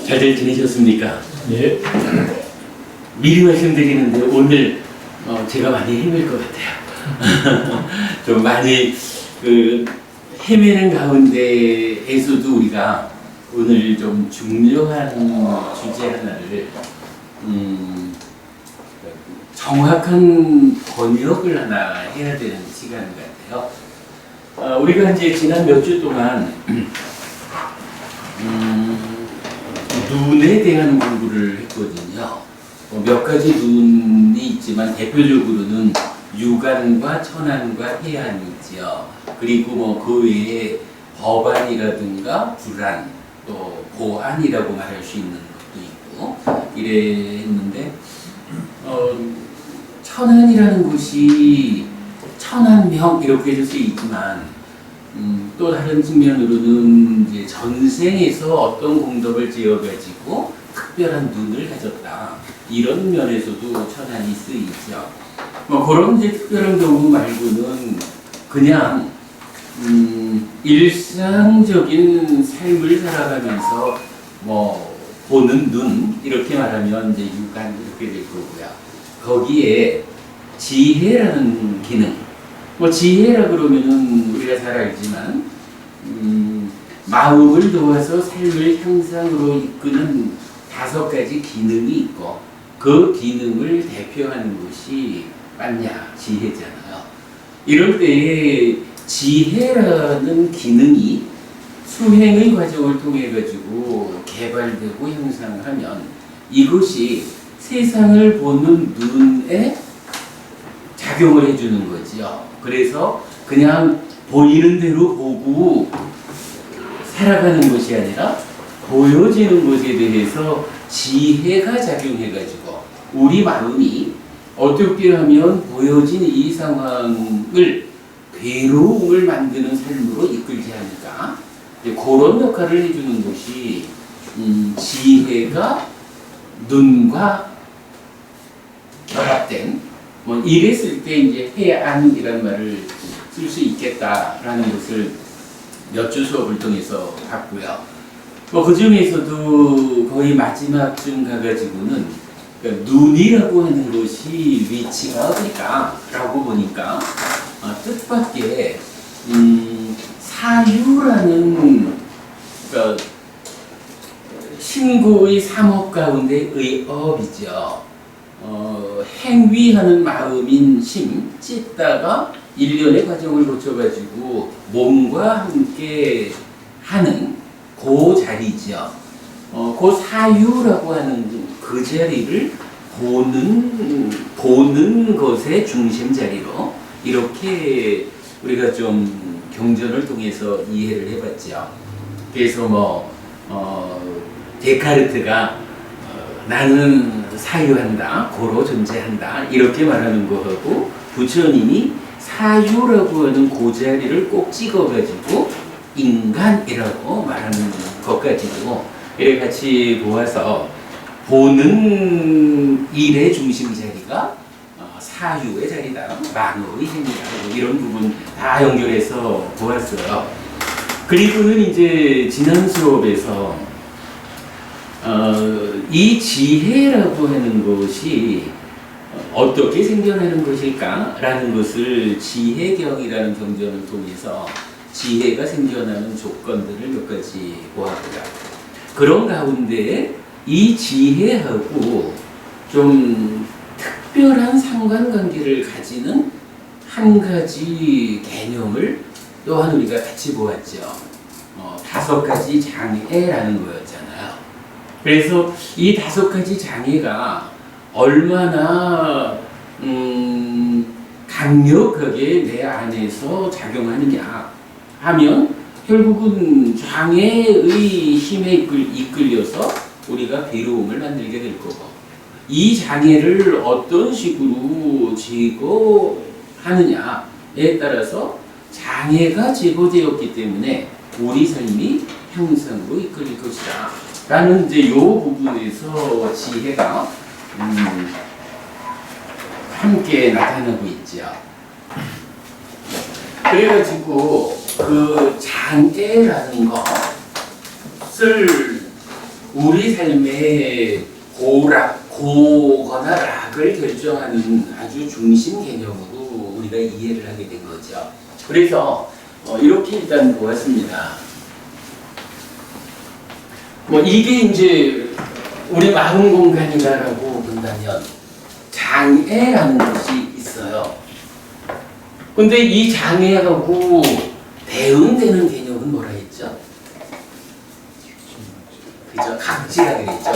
잘들 지내셨습니까? 예. 미리 말씀드리는데 오늘 제가 많이 헤맬 것 같아요. 좀 많이 헤매는 가운데에서도 우리가 오늘 좀 중요한 주제 하나를 정확한 번역을 하나 해야 되는 시간 같아요. 우리가 이제 지난 몇 주 동안 눈에 대한 공부를 했거든요. 몇 가지 눈이 있지만 대표적으로는 유관과 천안과 해안이 있죠. 그리고 그 외에 법안이라든가 불안, 또 보안이라고 말할 수 있는 것도 있고 이랬는데 천안이라는 것이 천안명 이렇게 해줄 수 있지만 또 다른 측면으로는 이제 전생에서 어떤 공덕을 지어가지고 특별한 눈을 가졌다. 이런 면에서도 천안이 쓰이죠. 그런 이제 특별한 경우 말고는 그냥 일상적인 삶을 살아가면서 보는 눈 이렇게 말하면 이제 육안 이렇게 될 거고요. 거기에 지혜라는 기능. 지혜라 그러면은 우리가 잘 알지만 마음을 도와서 삶을 향상으로 이끄는 5가지 기능이 있고 그 기능을 대표하는 것이 만냐 지혜잖아요. 이럴 때에 지혜라는 기능이 수행의 과정을 통해 가지고 개발되고 향상하면 이것이 세상을 보는 눈에 작용을 해주는 거지요. 그래서 그냥 보이는 대로 보고 살아가는 것이 아니라 보여지는 것에 대해서 지혜가 작용해가지고 우리 마음이 어떻게 하면 보여진 이 상황을 괴로움을 만드는 삶으로 이끌지 않을까. 그런 역할을 해주는 것이 지혜가 눈과 결합된 이랬을 때 이제 해안이라는 말을 쓸 수 있겠다라는 것을 몇 주 수업을 통해서 봤고요. 그 중에서도 거의 마지막쯤 가가지고는 눈이라고 하는 것이 위치가 어딜까라고 보니까 뜻밖의 사유라는 신고의 3업 가운데의 업이죠. 행위하는 마음인 심, 찢다가 일련의 과정을 거쳐가지고 몸과 함께 하는 그 자리죠. 그 사유라고 하는 그 자리를 보는 것의 중심 자리로 이렇게 우리가 좀 경전을 통해서 이해를 해봤죠. 그래서 데카르트가 나는 사유한다, 고로 존재한다 이렇게 말하는 거하고 부처님이 사유라고 하는 그 자리를 꼭 찍어가지고 인간이라고 말하는 것까지도 이렇게 같이 보아서 보는 일의 중심 자리가 사유의 자리다, 만호의 행위다 이런 부분 다 연결해서 보았어요. 그리고는 이제 지난 수업에서 이 지혜라고 하는 것이 어떻게 생겨나는 것일까라는 것을 지혜경이라는 경전을 통해서 지혜가 생겨나는 조건들을 몇 가지 보았고요. 그런 가운데 이 지혜하고 좀 특별한 상관관계를 가지는 한 가지 개념을 또한 우리가 같이 보았죠. 5가지 장애라는 거였잖아요. 그래서 이 5가지 장애가 얼마나 강력하게 내 안에서 작용하느냐 하면 결국은 장애의 힘에 이끌려서 우리가 괴로움을 만들게 될 거고 이 장애를 어떤 식으로 제거하느냐에 따라서 장애가 제거되었기 때문에 우리 삶이 향상으로 이끌릴 것이다 라는 이제 요 부분에서 지혜가 함께 나타나고 있죠. 그래가지고 그 장애라는 것을 우리 삶의 고거나 락을 결정하는 아주 중심 개념으로 우리가 이해를 하게 된 거죠. 그래서 이렇게 일단 보았습니다. 이게 이제 우리 마음 공간이다라고 본다면 장애라는 것이 있어요. 근데 이 장애하고 대응되는 개념은 뭐라 했죠? 그죠? 각지라 그랬죠.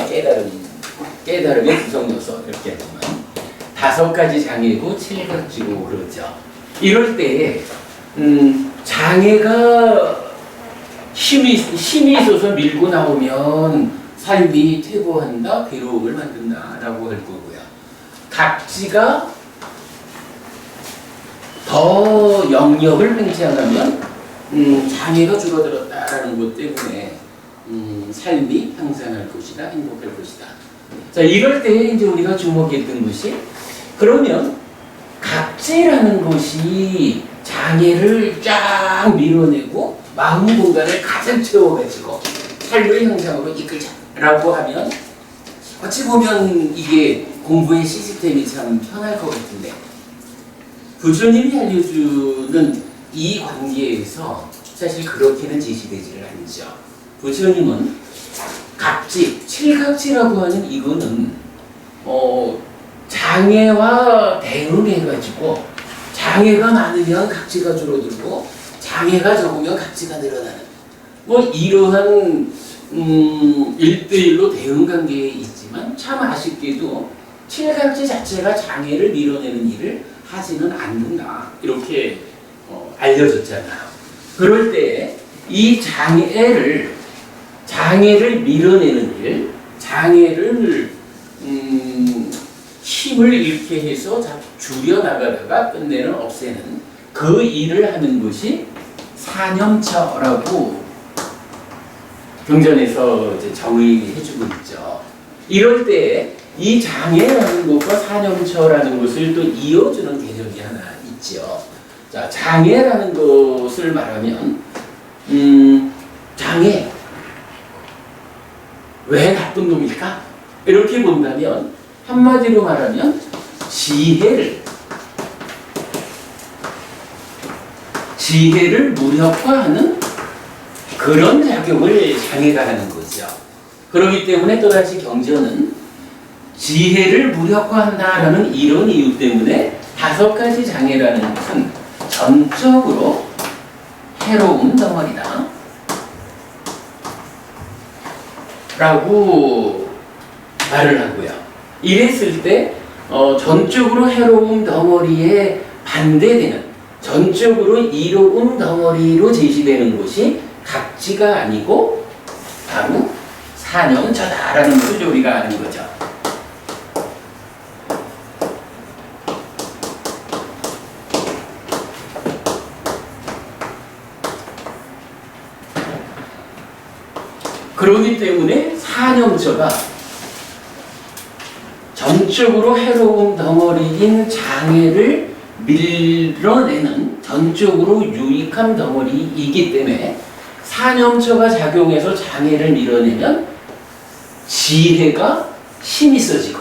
깨달음의 구성 요소 이렇게 보면 5가지 장애고 7각지고 그러죠. 이럴 때 장애가 힘이 있어서 밀고 나오면 삶이 퇴보한다, 괴로움을 만든다라고 할 거고요. 각지가 더 영역을 팽창하면 장애가 줄어들었다라는 것 때문에 삶이 향상할 것이다, 행복할 것이다. 자, 이럴 때 이제 우리가 주목했던 것이, 그러면 각지라는 것이 장애를 쫙 밀어내고 마음 공간을 가득 채워가지고 삶을 향상으로 이끌자라고 하면 어찌 보면 이게 공부의 시스템이 참 편할 것 같은데, 부처님이 알려주는 이 관계에서 사실 그렇게는 제시되지를 않죠. 부처님은 각지, 7각지라고 하는 이거는 장애와 대응해가지고 장애가 많으면 각지가 줄어들고 장애가 적으면 각지가 늘어나는 이러한 1대1로 대응 관계에 있지만, 참 아쉽게도 7각지 자체가 장애를 밀어내는 일을 하지는 않는다, 이렇게 알려졌잖아요. 그럴 때 이 장애를 밀어내는 일, 장애를 힘을 잃게 해서 줄여나가다가 끝내는, 없애는 그 일을 하는 것이 사념처라고 경전에서 이제 정의해주고 있죠. 이럴 때 이 장애라는 것과 사념처라는 것을 또 이어주는 개념이 하나 있죠. 자, 장애라는 것을 말하면 장애, 왜 나쁜 놈일까? 이렇게 본다면 한마디로 말하면 지혜를 무력화하는 그런 작용을 장애가 하는 거죠. 그렇기 때문에 또다시 경전은 지혜를 무력화한다라는 이런 이유 때문에 5가지 장애라는 것은 전적으로 해로운 덩어리다 라고 말을 하고요. 이랬을 때 전적으로 해로운 덩어리에 반대되는, 전적으로 이로운 덩어리로 제시되는 것이 각지가 아니고 바로 사념처다라는 것을 우리가 아는 거죠. 그렇기 때문에 사념처가 전적으로 해로운 덩어리인 장애를 밀어내는 전적으로 유익한 덩어리이기 때문에 사념처가 작용해서 장애를 밀어내면 지혜가 힘이 써지고,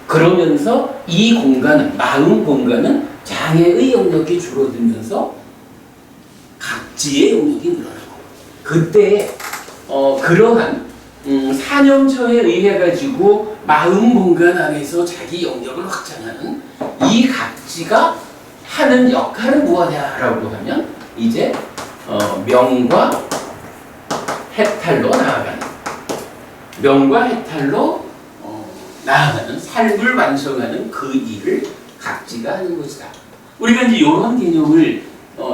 그러면서 이 공간은, 마음 공간은 장애의 영역이 줄어들면서 각지의 영역이 늘어나고, 그때 그러한 사념처에 의해 가지고 마음 공간 안에서 자기 영역을 확장하는 이 각지가 하는 역할은 무엇이냐라고 하면 이제 명과 해탈로 나아가는, 명과 해탈로 나아가는, 삶을 완성하는 그 일을 각지가 하는 것이다. 우리가 이제 이런 개념을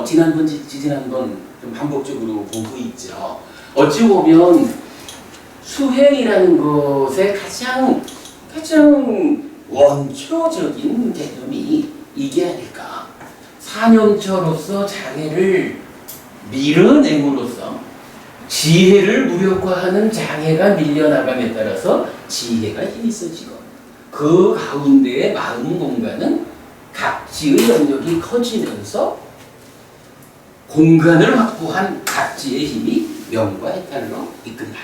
지난번 좀 반복적으로 보고 있죠. 어찌 보면 수행이라는 것의 가장 원초적인 개념이 이게 아닐까. 사념처로서 장애를 밀어냄으로써 지혜를 무력화하는 장애가 밀려나감에 따라서 지혜가 힘이 써지고, 그 가운데의 마음 공간은 각지의 영역이 커지면서 공간을 확보한 각지의 힘이 명과 해탈로 이끈다.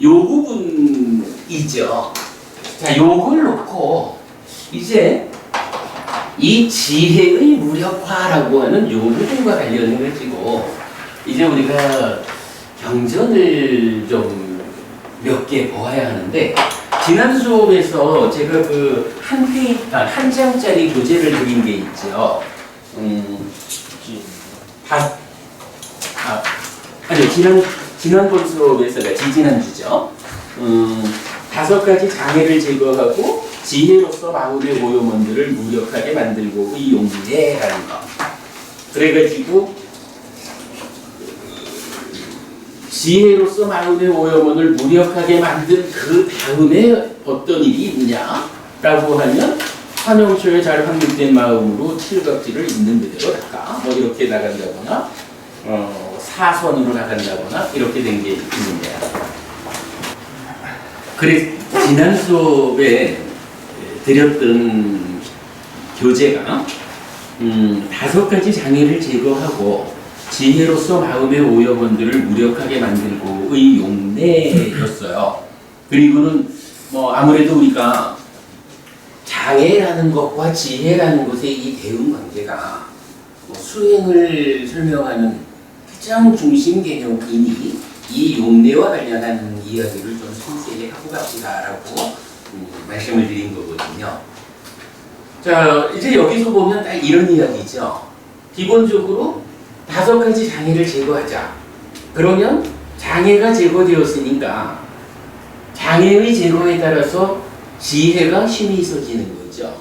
요 부분이죠. 자, 요걸 놓고 이제 이 지혜의 무력화라고 하는 요 부분과 관련해 가지고 이제 우리가 경전을 좀 몇 개 보아야 하는데, 지난 수업에서 제가 그 한 장짜리 교재를 드린 게 있죠. 아니요, 지난번 수업에서, 지지난주죠. 5가지 장애를 제거하고 지혜로서 마음의 오염원들을 무력하게 만들고 의용해라는 거. 그래가지고 지혜로서 마음의 오염원을 무력하게 만든 그 다음에 어떤 일이 있냐라고 하면 환영초에 잘 확립된 마음으로 칠각지를 있는 그대로 닦아, 뭐 이렇게 나간다거나 사선으로 나간다거나 이렇게 된 게 있는데요. 그래, 지난 수업에 드렸던 교재가 5가지 장애를 제거하고 지혜로서 마음의 오염원들을 무력하게 만들고 의 용례였어요. 그리고는 뭐 아무래도 우리가 장애라는 것과 지혜라는 것의 이 대응 관계가 수행을 설명하는 가장 중심 개념이니 이 용례와 관련한 이야기를 좀 상세히 하고 갑시다라고 말씀을 드린 거거든요. 자, 이제 여기서 보면 딱 이런 이야기죠. 기본적으로 5가지 장애를 제거하자. 그러면 장애가 제거되었으니까 장애의 제거에 따라서 지혜가 힘이 있어지는 거죠.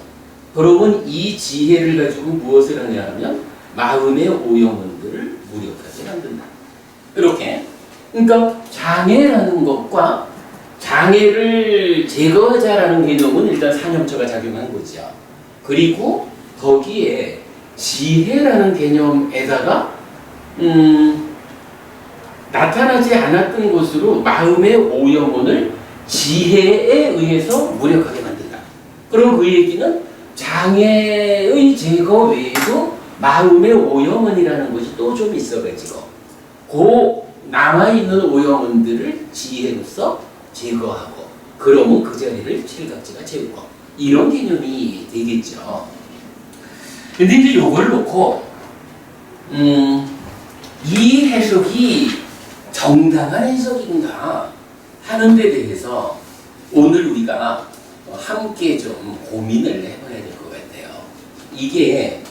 그러면 이 지혜를 가지고 무엇을 하냐 하면 마음의 오염원들을 무력하게 만든다. 이렇게. 그러니까 장애라는 것과 장애를 제거하자라는 개념은 일단 사념처가 작용한 거죠. 그리고 거기에 지혜라는 개념에다가 나타나지 않았던 것으로 마음의 오염원을 지혜에 의해서 무력하게 만든다. 그럼 그 얘기는 장애의 제거 외에도 마음의 오염원이라는 것이 또 좀 있어가지고 그 남아있는 오염원들을 지혜로서 제거하고, 그러면 그 자리를 칠각지가 채우고, 이런 개념이 되겠죠. 근데 이제 요걸 놓고 이 해석이 정당한 해석인가 하는 데 대해서 오늘 우리가 함께 좀 고민을 해봐야 될 것 같아요. 이게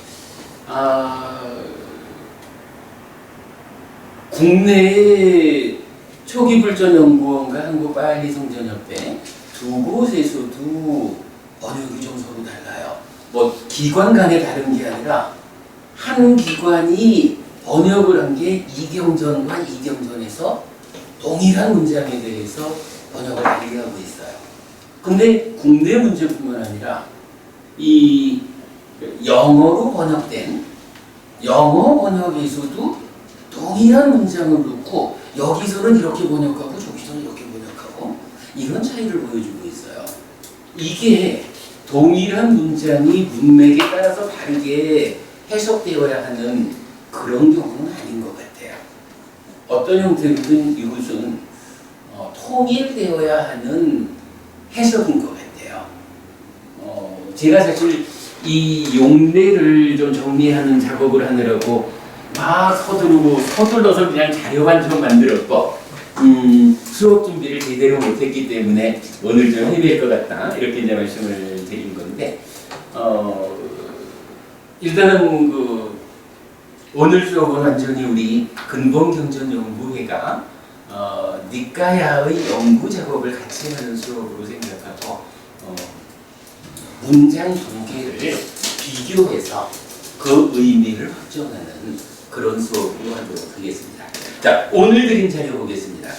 국내의 초기불전연구원과 한국빨리성전협회 두 곳에서도 번역이 좀 서로 달라요. 뭐 기관 간에 다른 게 아니라 한 기관이 번역을 한 게 이경전과 이경전에서 동일한 문장에 대해서 번역을 달리하고 있어요. 근데 국내 문제뿐만 아니라 이 영어로 번역된 영어 번역에서도 동일한 문장을 놓고 여기서는 이렇게 번역하고 저기서는 이렇게 번역하고 이런 차이를 보여주고 있어요. 이게 동일한 문장이 문맥에 따라서 다르게 해석되어야 하는 그런 경우는 아닌 것 같아요. 어떤 형태로든 이것은 통일되어야 하는 해석인 것 같아요. 제가 사실 이 용례를 좀 정리하는 작업을 하느라고 막 서둘러서 그냥 자료만 좀 만들었고 수업 준비를 제대로 못했기 때문에 오늘 좀 해야 될 것 같다, 이렇게 이제 말씀을 드린 건데, 일단은 그 오늘 수업은 완전히 우리 근본경전연구회가 니까야의 연구 작업을 같이 하는 수업으로 생각하고 문장 2개를 비교해서 그 의미를 확정하는 그런 수업으로 하도록 하겠습니다. 자, 오늘 드린 자료 보겠습니다.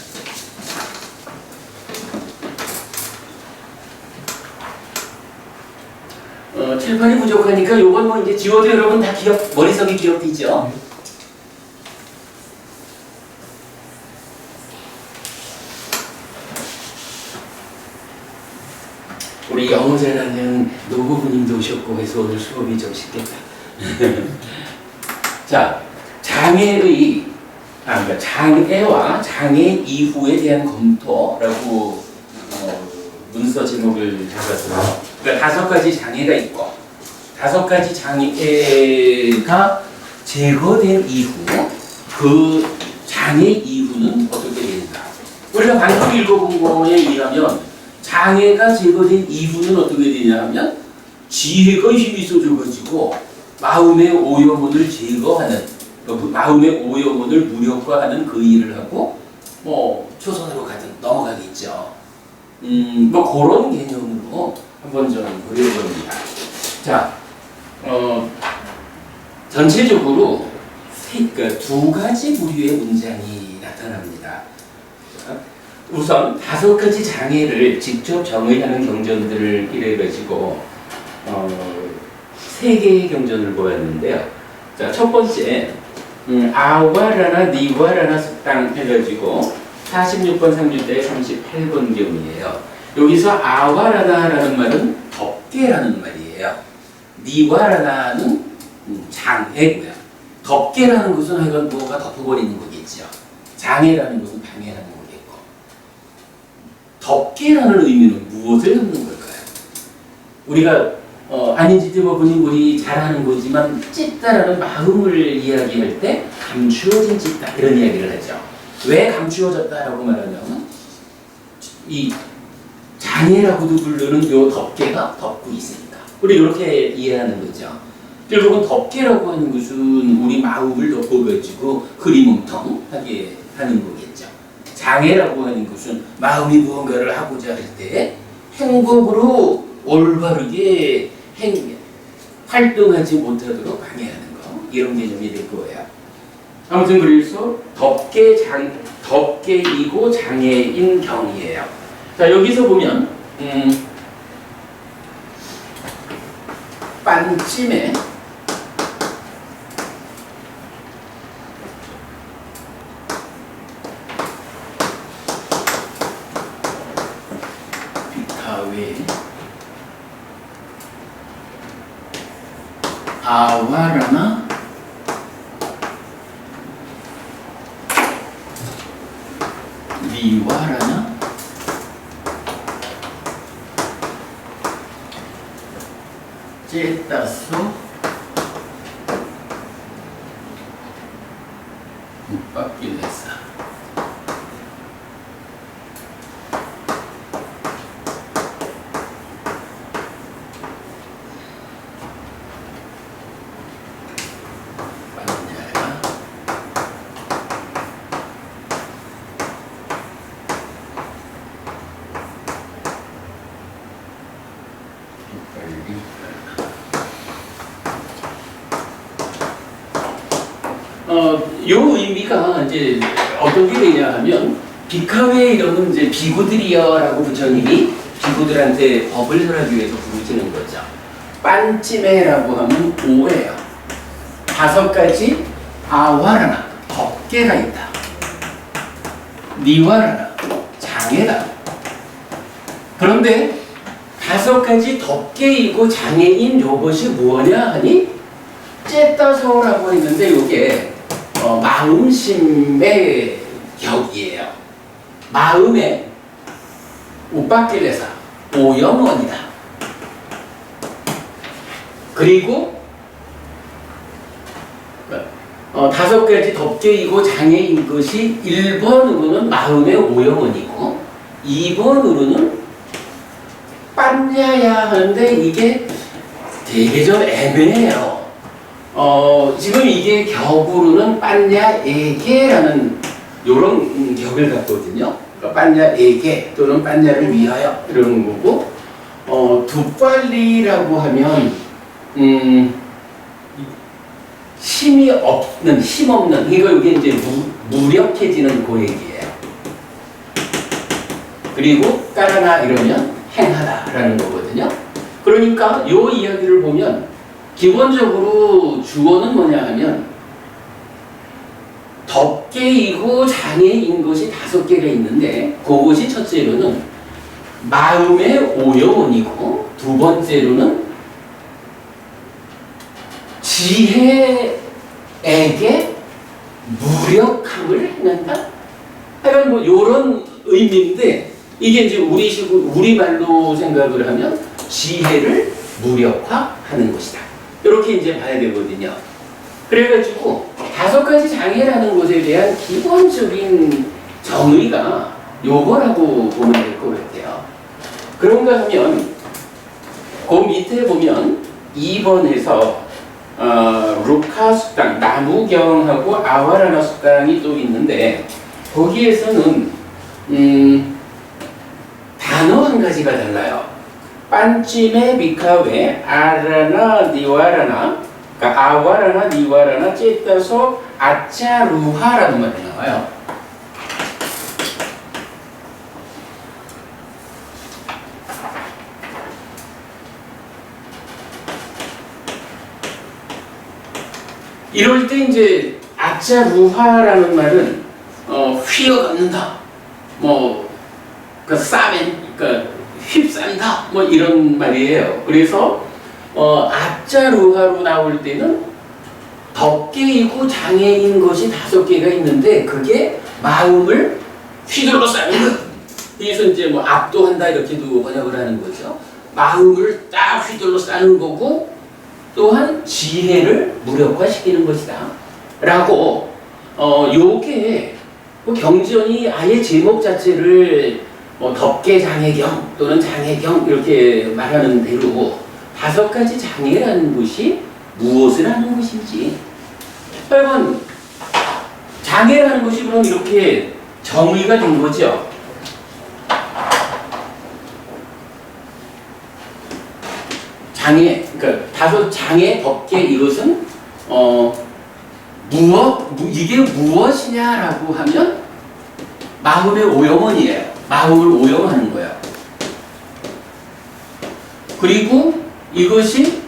칠판이 부족하니까 요건 뭐 이제 지워도 여러분 다 머릿속에 기억되죠? 우리 영어 잘하는 노부부님도 오셨고 해서 오늘 수업이 좀 쉽겠다. 자, 장애의 그러니까 장애와 장애 이후에 대한 검토라고 문서 제목을 잡았어요. 그러니까 5가지 장애가 있고 5가지 장애가 제거된 이후 그 장애 이후는 어떻게 된다. 우리가 방금 읽어본 거에 의하면 장애가 제거된 이후는 어떻게 되냐 하면 지혜가 힘이 있어져가지고 마음의 오염원을 제거하는 마음의 오염원을 무력화하는 그 일을 하고 초선으로 가든 넘어가겠죠. 그런 개념으로 한번 좀 그려봅니다. 자, 전체적으로 2가지 부류의 문장이 나타납니다. 자, 우선 5가지 장애를 직접 정의하는 경전들을 이래가지고 3개의 경전을 보았는데요. 자, 첫 번째 아와라나 니와라나 숙당 해가지고 46번 상주대 38번 경이에요. 여기서 아와라나라는 말은 덮개라는 말이에요. 니와라나는 장애고요. 덮개라는 것은 하여간 뭐가 덮어버리는 거겠죠. 장애라는 것은 방해하는 거겠고. 덮개라는 의미는 무엇을 담는 걸까요? 우리가 아닌지 들어보니 우리 잘하는 거지만 찢다라는 마음을 이야기할 때 감추어진 찢다 이런 이야기를 하죠. 왜 감추어졌다라고 말하냐면 이 장애라고도 부르는 요 덮개가 덮고 있으니까 우리 이렇게 이해하는 거죠. 결국은 덮개라고 하는 것은 우리 마음을 덮어가지고 흐리멍텅하게 하는 거겠죠. 장애라고 하는 것은 마음이 무언가를 하고자 할 때 행복으로 올바르게 활동하지 못하도록 방해하는 거 이런 개념이 될 거예요. 아무튼 그래서 덮개이고 장애인 경이에요. 자, 여기서 보면 빤찜에 비타웨 아와라나 니와라나 째따소 묵박길레사 요 의미가 이제 어떤 게 되냐 하면 비카웨 이러는 이제 비구들이여라고 부처님이 비구들한테 법을 설하기 위해서 부르시는 거죠. 빤찜에라고 하면 오예요. 5가지 아와라나 덮개가 있다. 니와라나 장애다. 그런데 5가지 덮개이고 장애인 요것이 뭐냐 하니 째따소라고 했는데 이게 마음심의 격이에요. 마음의 우빠길레사 오염원이다. 그리고 5가지 덮개이고 장애인 것이 1번으로는 마음의 오염원이고 2번으로는 빤냐야 하는데 이게 되게 좀 애매해요. 지금 이게 격으로는 빤냐에게라는 요런 격을 갖거든요. 그러니까 빤냐에게 또는 빤냐를 위하여 이러는 거고 두빨리라고 하면 힘이 없는 힘없는 그러니까 이게 이제 무력해지는 그 얘기예요. 그리고 까라나 이러면 행하다라는 거거든요. 그러니까 요 이야기를 보면 기본적으로 주어는 뭐냐 하면 덮개이고 장애인 것이 5개가 있는데 그것이 첫째로는 마음의 오염원이고 두 번째로는 지혜에게 무력함을 행한다? 하여간 뭐 요런 의미인데 이게 이제 우리말로 생각을 하면 지혜를 무력화하는 것이다. 이렇게 이제 봐야 되거든요. 그래가지고 5가지 장애라는 것에 대한 기본적인 정의가 요거라고 보면 될 것 같아요. 그런가 하면 그 밑에 보면 2번에서 루카 숙당, 나무경하고 아와라나 숙당이 또 있는데 거기에서는 단어 한 가지가 달라요. 빤찜의 미카웨 아라나 니와라나, 그러니까 아와라나 니와라나 째따서 아짜루하라는 말이 나와요. 이럴 때 이제 아짜루하라는 말은 휘어갖는다, 그러니까 휩싼다, 뭐 이런 말이에요. 그래서 아짜루하로 나올 때는 덕계이고 장애인 것이 5개가 있는데 그게 마음을 휘둘러 싸는 것. 그래서 이제 뭐 압도한다 이렇게도 번역을 하는 거죠. 마음을 딱 휘둘러 싸는 거고 또한 지혜를 무력화시키는 것이다. 라고 요게 뭐 경전이 아예 제목 자체를 덕계 장애경 또는 장애경 이렇게 말하는 대로 5가지 장애라는 것이 무엇을 하는 것인지, 하여간 장애라는 것이 그럼 이렇게 정의가 된 거죠. 장애, 그러니까 5 장애 덕계, 이것은 이게 무엇이냐라고 하면 마음의 오염원이에요. 마음을 오염하는 거예요. 그리고 이것이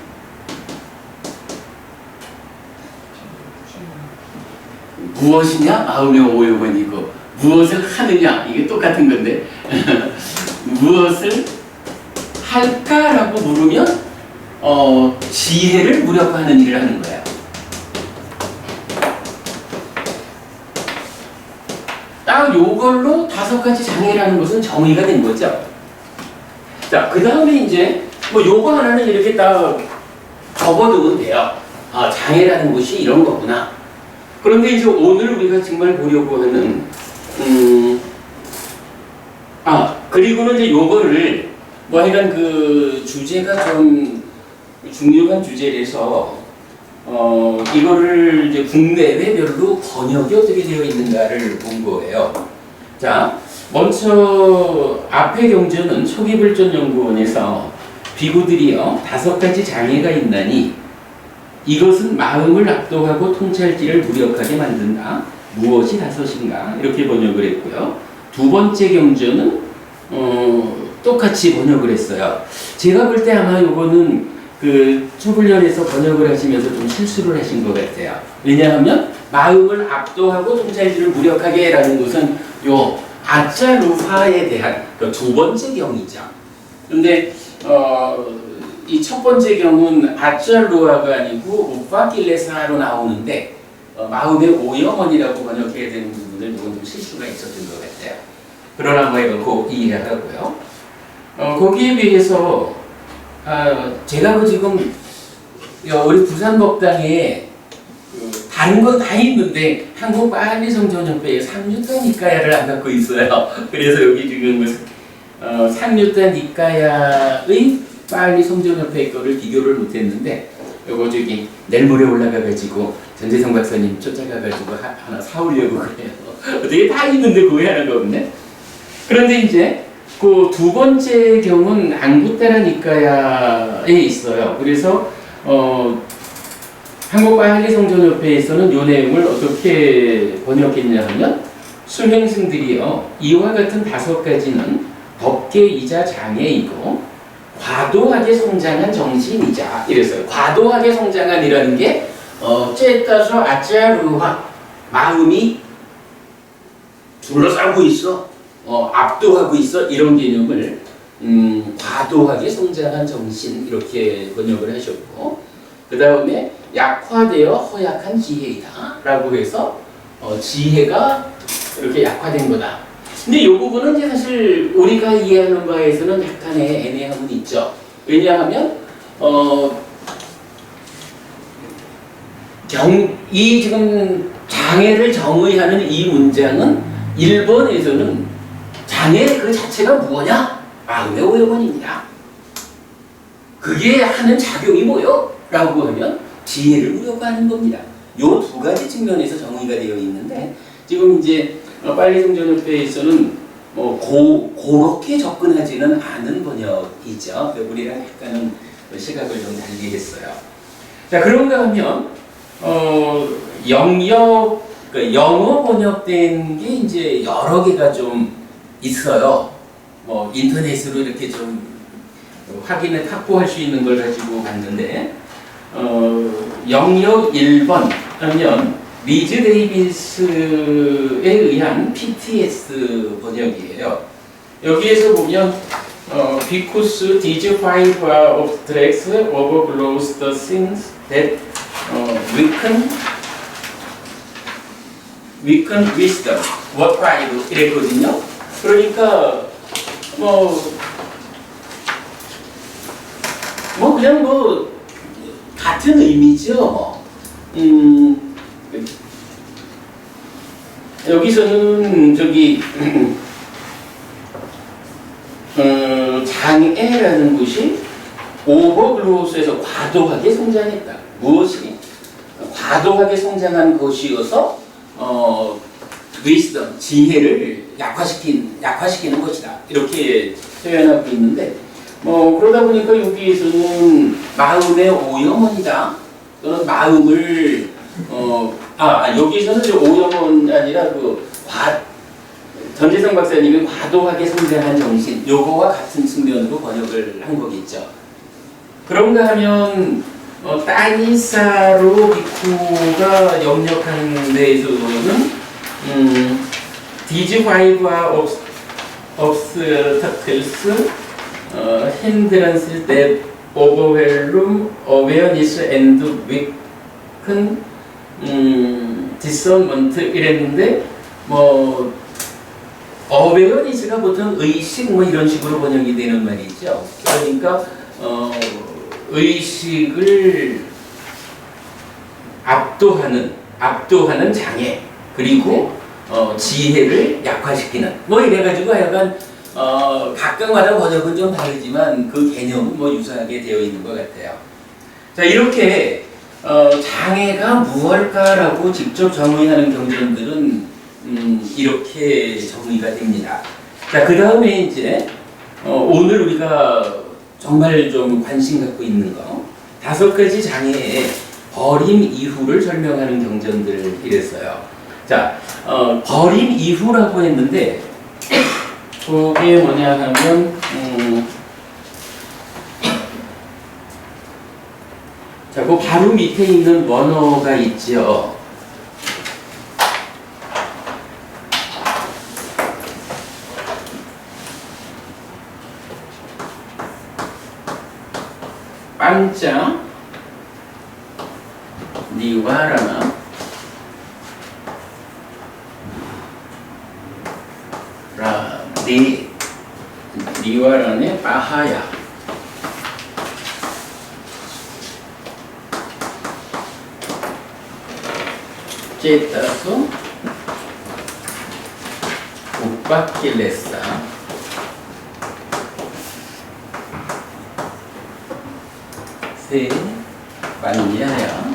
무엇이냐? 마음의 오염원이고, 무엇을 하느냐? 이게 똑같은 건데 무엇을 할까라고 물으면 지혜를 무력화하는 일을 하는 거예요. 딱 요걸로 5가지 장애라는 것은 정의가 된 거죠. 자, 그 다음에 이제 요거 하나는 이렇게 딱 적어두면 돼요. 장애라는 것이 이런 거구나. 그런데 이제 오늘 우리가 정말 보려고 하는 그리고는 이제 요거를 하여간 그 주제가 좀 중요한 주제라서 이거를 이제 국내외별로 번역이 어떻게 되어 있는가를 본 거예요. 자, 먼저 앞의 경전은 초기불전연구원에서 비구들이요 5가지 장애가 있나니 이것은 마음을 압도하고 통찰지를 무력하게 만든다. 무엇이 5인가? 이렇게 번역을 했고요. 2번째 경전은 똑같이 번역을 했어요. 제가 볼 때 아마 요거는 그 초불련에서 번역을 하시면서 좀 실수를 하신 것 같아요. 왜냐하면 마음을 압도하고 통찰지를 무력하게 라는 것은 요 아짜루하에 대한 그 2번째 경이죠. 근데 이 첫 번째 경은 아짜루하가 아니고 우파길레사로 나오는데 마음의 오염원이라고 번역해야 되는 부분을 조금 실수가 있었던 것 같아요. 그러나 뭐 이거 이해하고요. 거기에 비해서 제가 지금 우리 부산법당에 다른 건 다 있는데 한국 빨리성전협회에 상류단 니까야를 안 갖고 있어요. 그래서 여기 지금 상류단 니까야의 빨리성전협회 거를 비교를 못했는데 요거 저기 내일 모레 올라가가지고 전재성 박사님 쫓아가가지고 하나 사오려고 그래요. 어떻게 다 있는데 그게 하나가 없네. 그런데 이제 그 2번째 경우는 앙구따라 니까야에 있어요. 그래서 한국빨리성전협회에서는 이 내용을 어떻게 번역했냐 하면 수행승들이요 이와 같은 5가지는 덕계이자 장애이고 과도하게 성장한 정신이자 이랬어요. 과도하게 성장한이라는 게 째따서 아짜루하 마음이 둘러싸고 있어, 압도하고 있어, 이런 개념을 과도하게 성장한 정신 이렇게 번역을 하셨고, 그 다음에 약화되어 허약한 지혜이다 라고 해서 지혜가 이렇게 약화된 거다. 근데 이 부분은 이제 사실 우리가 이해하는 바에서는 약간의 애매함은 있죠. 왜냐하면 이 지금 장애를 정의하는 이 문장은 일본에서는 장애 그 자체가 뭐냐? 마음의 오염원이냐? 그게 하는 작용이 뭐요? 라고 하면 지혜를 우려하는 겁니다. 요 두 가지 측면에서 정의가 되어 있는데 지금 이제 빨리성전협회에서는 그렇게 접근하지는 않은 번역이죠. 우리랑 약간은 시각을 좀 달리 했어요. 자, 그런가 하면 영어 번역된 게 이제 여러 개가 좀 있어요. 인터넷으로 이렇게 좀 확인을 확보할 수 있는 걸 가지고 봤는데, 영역 1번 하면 리즈 데이비스에 의한 PTS 번역이에요. 여기에서 보면 because these five objects overflows the things that weaken wisdom. What five? 이랬거든요. 그러니까 그냥 같은 의미죠. 여기서는 장애라는 것이 오버그로스에서 과도하게 성장했다. 무엇이 과도하게 성장한 것이어서 wisdom, 지혜를 약화시키는 것이다. 이렇게 표현하고 있는데, 그러다 보니까 여기에서는 마음의 오염원이다. 또는 마음을 여기서는 오염원이 아니라 전재성 박사님이 과도하게 성장한 정신, 요거와 같은 측면으로 번역을 한 거겠죠. 그런가 하면 따니사로 비쿠가 영역하는 데에서는 these five obstacles hindrances that overwhelm awareness and weaken discernment 이랬는데 awareness가 보통 의식 이런 식으로 번역이 되는 말이죠. 그러니까 의식을 압도하는 장애, 그리고 지혜를 약화시키는 이래가지고 약간 각각마다 번역은 좀 다르지만 그 개념은 유사하게 되어 있는 것 같아요. 자, 이렇게 장애가 무엇일까라고 직접 정의하는 경전들은 이렇게 정의가 됩니다. 자, 그 다음에 이제 오늘 우리가 정말 좀 관심 갖고 있는 거 5가지 장애의 버림 이후를 설명하는 경전들 이랬어요. 자, 버림 이후라고 했는데 그게 뭐냐 하면 자, 그 바로 밑에 있는 원어가 있죠. 빵짜 니와라나 니와라네 바하야 에 따라서 우빠킬레사 세 반야야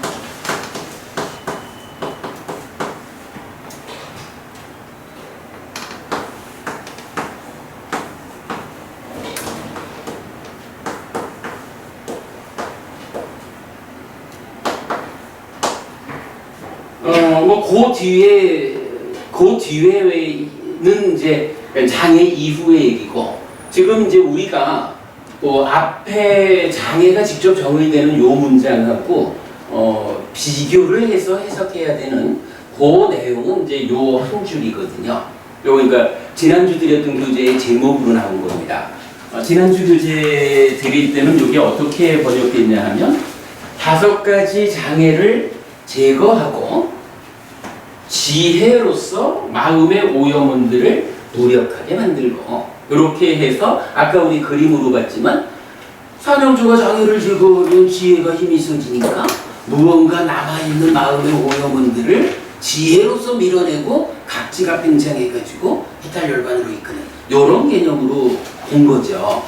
그 뒤에는 이제 장애 이후의 얘기고, 지금 이제 우리가 앞에 장애가 직접 정의되는 요 문장하고 비교를 해서 해석해야 되는 그 내용은 이제 요 한 줄이거든요. 그러니까 지난주 드렸던 교재의 제목으로 나온 겁니다. 지난주 교재 드릴 때는 이게 어떻게 번역됐냐 하면 5가지 장애를 제거하고 지혜로서 마음의 오염원들을 무력하게 만들고, 이렇게 해서 아까 우리 그림으로 봤지만 사명초가 장애를 제거하면 지혜가 힘이 있어지니까 무언가 남아있는 마음의 오염원들을 지혜로서 밀어내고 각지가 팽창해가지고 해탈열반으로 이끄는 이런 개념으로 본 거죠.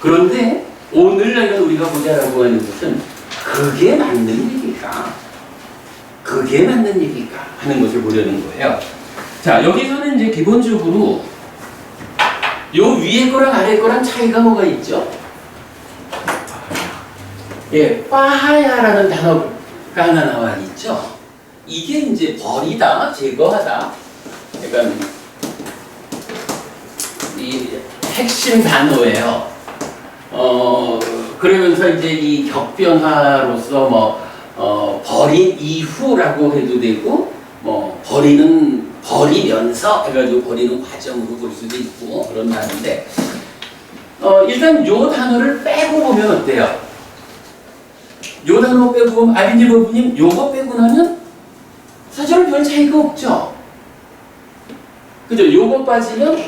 그런데 오늘날 우리가 보자라고 하는 것은 그게 맞는 얘기일까? 그게 맞는 얘기일까? 하는 것을 보려는 거예요. 자, 여기서는 이제 기본적으로 요 위에 거랑 아래 거랑 차이가 뭐가 있죠? 예, 빠하야라는 단어가 하나 나와 있죠. 이게 이제 버리다, 제거하다. 그러니까 이 핵심 단어예요. 그러면서 이제 이 격변화로서 버린 이후라고 해도 되고, 버리면서 해가지고 버리는 과정으로 볼 수도 있고, 그런 단어인데, 일단 요 단어를 빼고 보면 어때요? 요 단어 빼고 보면, 아빈지 부부님, 요거 빼고 나면 사실은 별 차이가 없죠? 그죠? 요거 빠지면,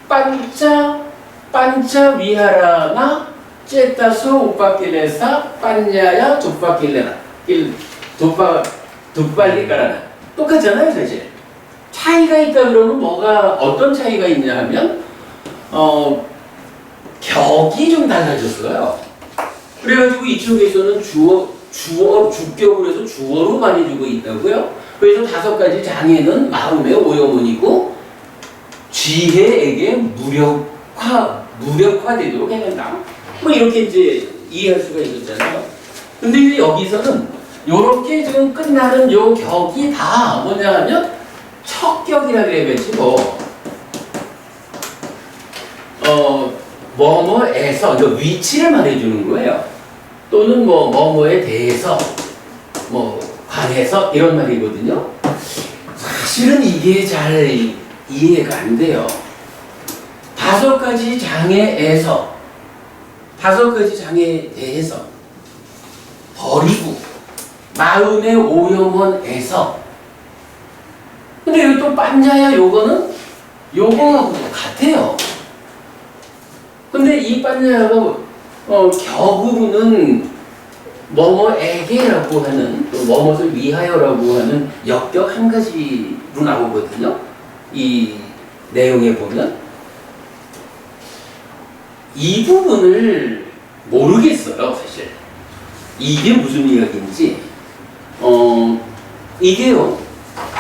반짜 위하라나, 째따서 우빠길레사, 빤냐야 족빠길레나, 돋빨리까라나. 똑같잖아요, 사실. 차이가 있다 그러면 어떤 차이가 있냐 하면, 격이 좀 달라졌어요. 그래가지고 이쪽에서는 주격으로 해서 주어로 많이 주고 있다고요. 그래서 5가지 장애는 마음의 오염원이고, 지혜에게 무력화되도록 해야 된다. 이렇게 이제 이해할 수가 있었잖아요. 근데 여기서는 요렇게 지금 끝나는 요 격이 다 뭐냐 하면 척격이라 그래가지고 뭐뭐에서 위치를 말해주는 거예요. 또는 뭐뭐에 대해서 관해서 이런 말이거든요. 사실은 이게 잘 이해가 안 돼요. 5가지 장애에서 5가지 장애에 대해서 버리고 마음의 오염원에서, 근데 여기 또 빤자야 요거는 요거하고 같아요. 근데 이 빤자야가 격으로는 뭐뭐에게라고 하는, 또 뭐뭇을 위하여라고 하는 역격 한 가지로 나오거든요. 이 내용에 보면 이 부분을 모르겠어요, 사실. 이게 무슨 이야기인지. 이게요,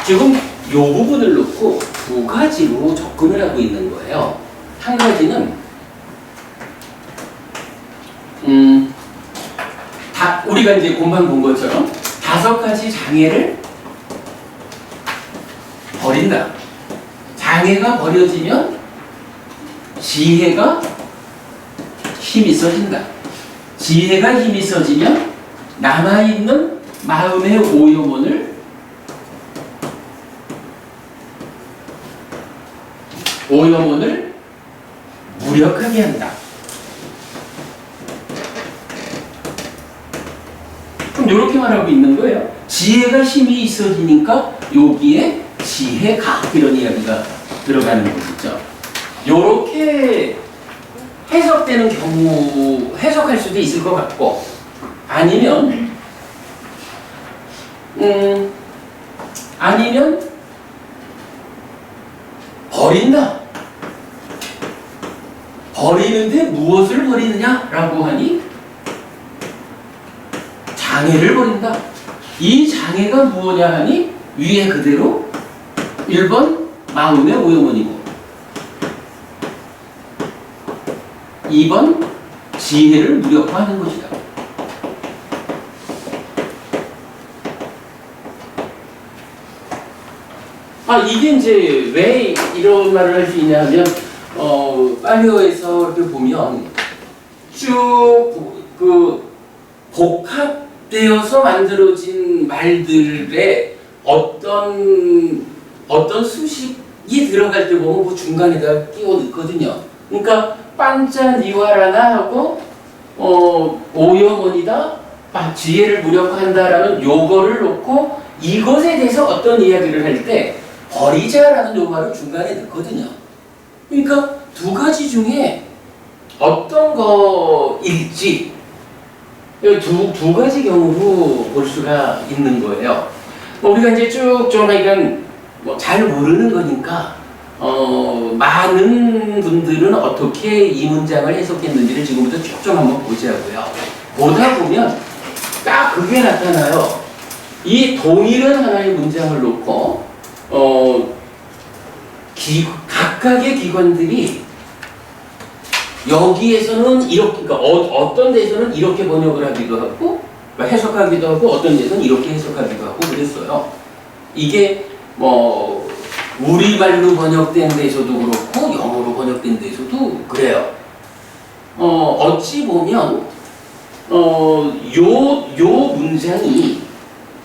지금 요 부분을 놓고 2가지로 접근을 하고 있는 거예요. 한 가지는, 우리가 이제 공방 본 것처럼 5가지 장애를 버린다. 장애가 버려지면 지혜가 힘이 써진다. 지혜가 힘이 써지면 남아있는 마음의 오염원을 무력하게 한다. 그럼 이렇게 말하고 있는 거예요. 지혜가 힘이 있어지니까 여기에 지혜가 이런 이야기가 들어가는 것이죠. 이렇게 해석되는 경우 해석할 수도 있을 것 같고, 아니면 버린다. 버리는데 무엇을 버리느냐라고 하니 장애를 버린다. 이 장애가 무엇냐 하니 위에 그대로 1번 마음의 오염원이고, 2번 지혜를 무력화하는 것이다. 이게 이제 왜 이런 말을 할 수 있냐 하면, 팔리오에서 이렇게 보면 쭉 복합되어서 만들어진 말들의 어떤 수식이 들어갈 때 보면 중간에다 끼워 넣거든요. 그러니까 빤짜니와라나 하고 오염원이다, 지혜를 무력화한다라는 요거를 놓고 이것에 대해서 어떤 이야기를 할 때 버리자라는 요말을 중간에 넣거든요. 그러니까 두 가지 중에 어떤 거일지 두 가지 경우로 볼 수가 있는 거예요. 우리가 이제 쭉 좀 이건 잘 모르는 거니까 많은 분들은 어떻게 이 문장을 해석했는지를 지금부터 쭉 한번 보자고요. 보다 보면 딱 그게 나타나요. 이 동일한 하나의 문장을 놓고 각각의 기관들이 여기에서는 이렇게, 그러니까 어떤 데서는 이렇게 번역을 하기도 하고 해석하기도 하고 어떤 데서는 이렇게 해석하기도 하고 그랬어요. 이게 우리말로 번역된 데서도 그렇고 영어로 번역된 데서도 그래요. 어찌 보면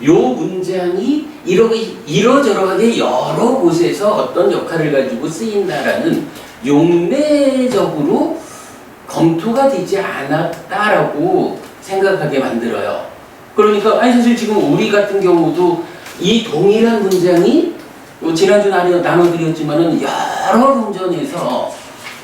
요 문장이 이러저러하게 여러 곳에서 어떤 역할을 가지고 쓰인다라는 용례적으로 검토가 되지 않았다라고 생각하게 만들어요. 그러니까 사실 지금 우리 같은 경우도 이 동일한 문장이 지난주 나눠드렸지만은 여러 경전에서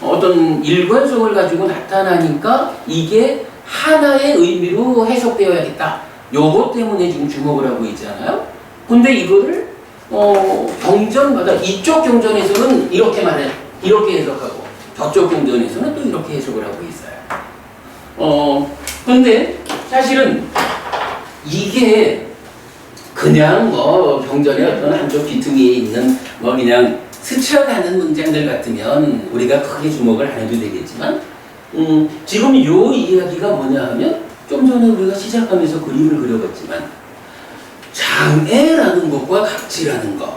어떤 일관성을 가지고 나타나니까 이게 하나의 의미로 해석되어야겠다. 요것 때문에 지금 주목을 하고 있잖아요. 근데 이거를 경전마다 이쪽 경전에서는 이렇게 해석하고 저쪽 경전에서는 또 이렇게 해석을 하고 있어요. 근데 사실은 이게 그냥 경전의 어떤 한쪽 귀퉁이에 있는 그냥 스쳐가는 문장들 같으면 우리가 크게 주목을 안 해도 되겠지만 지금 요 이야기가 뭐냐 하면 좀 전에 우리가 시작하면서 그림을 그려봤지만 장애라는 것과 각지라는 것,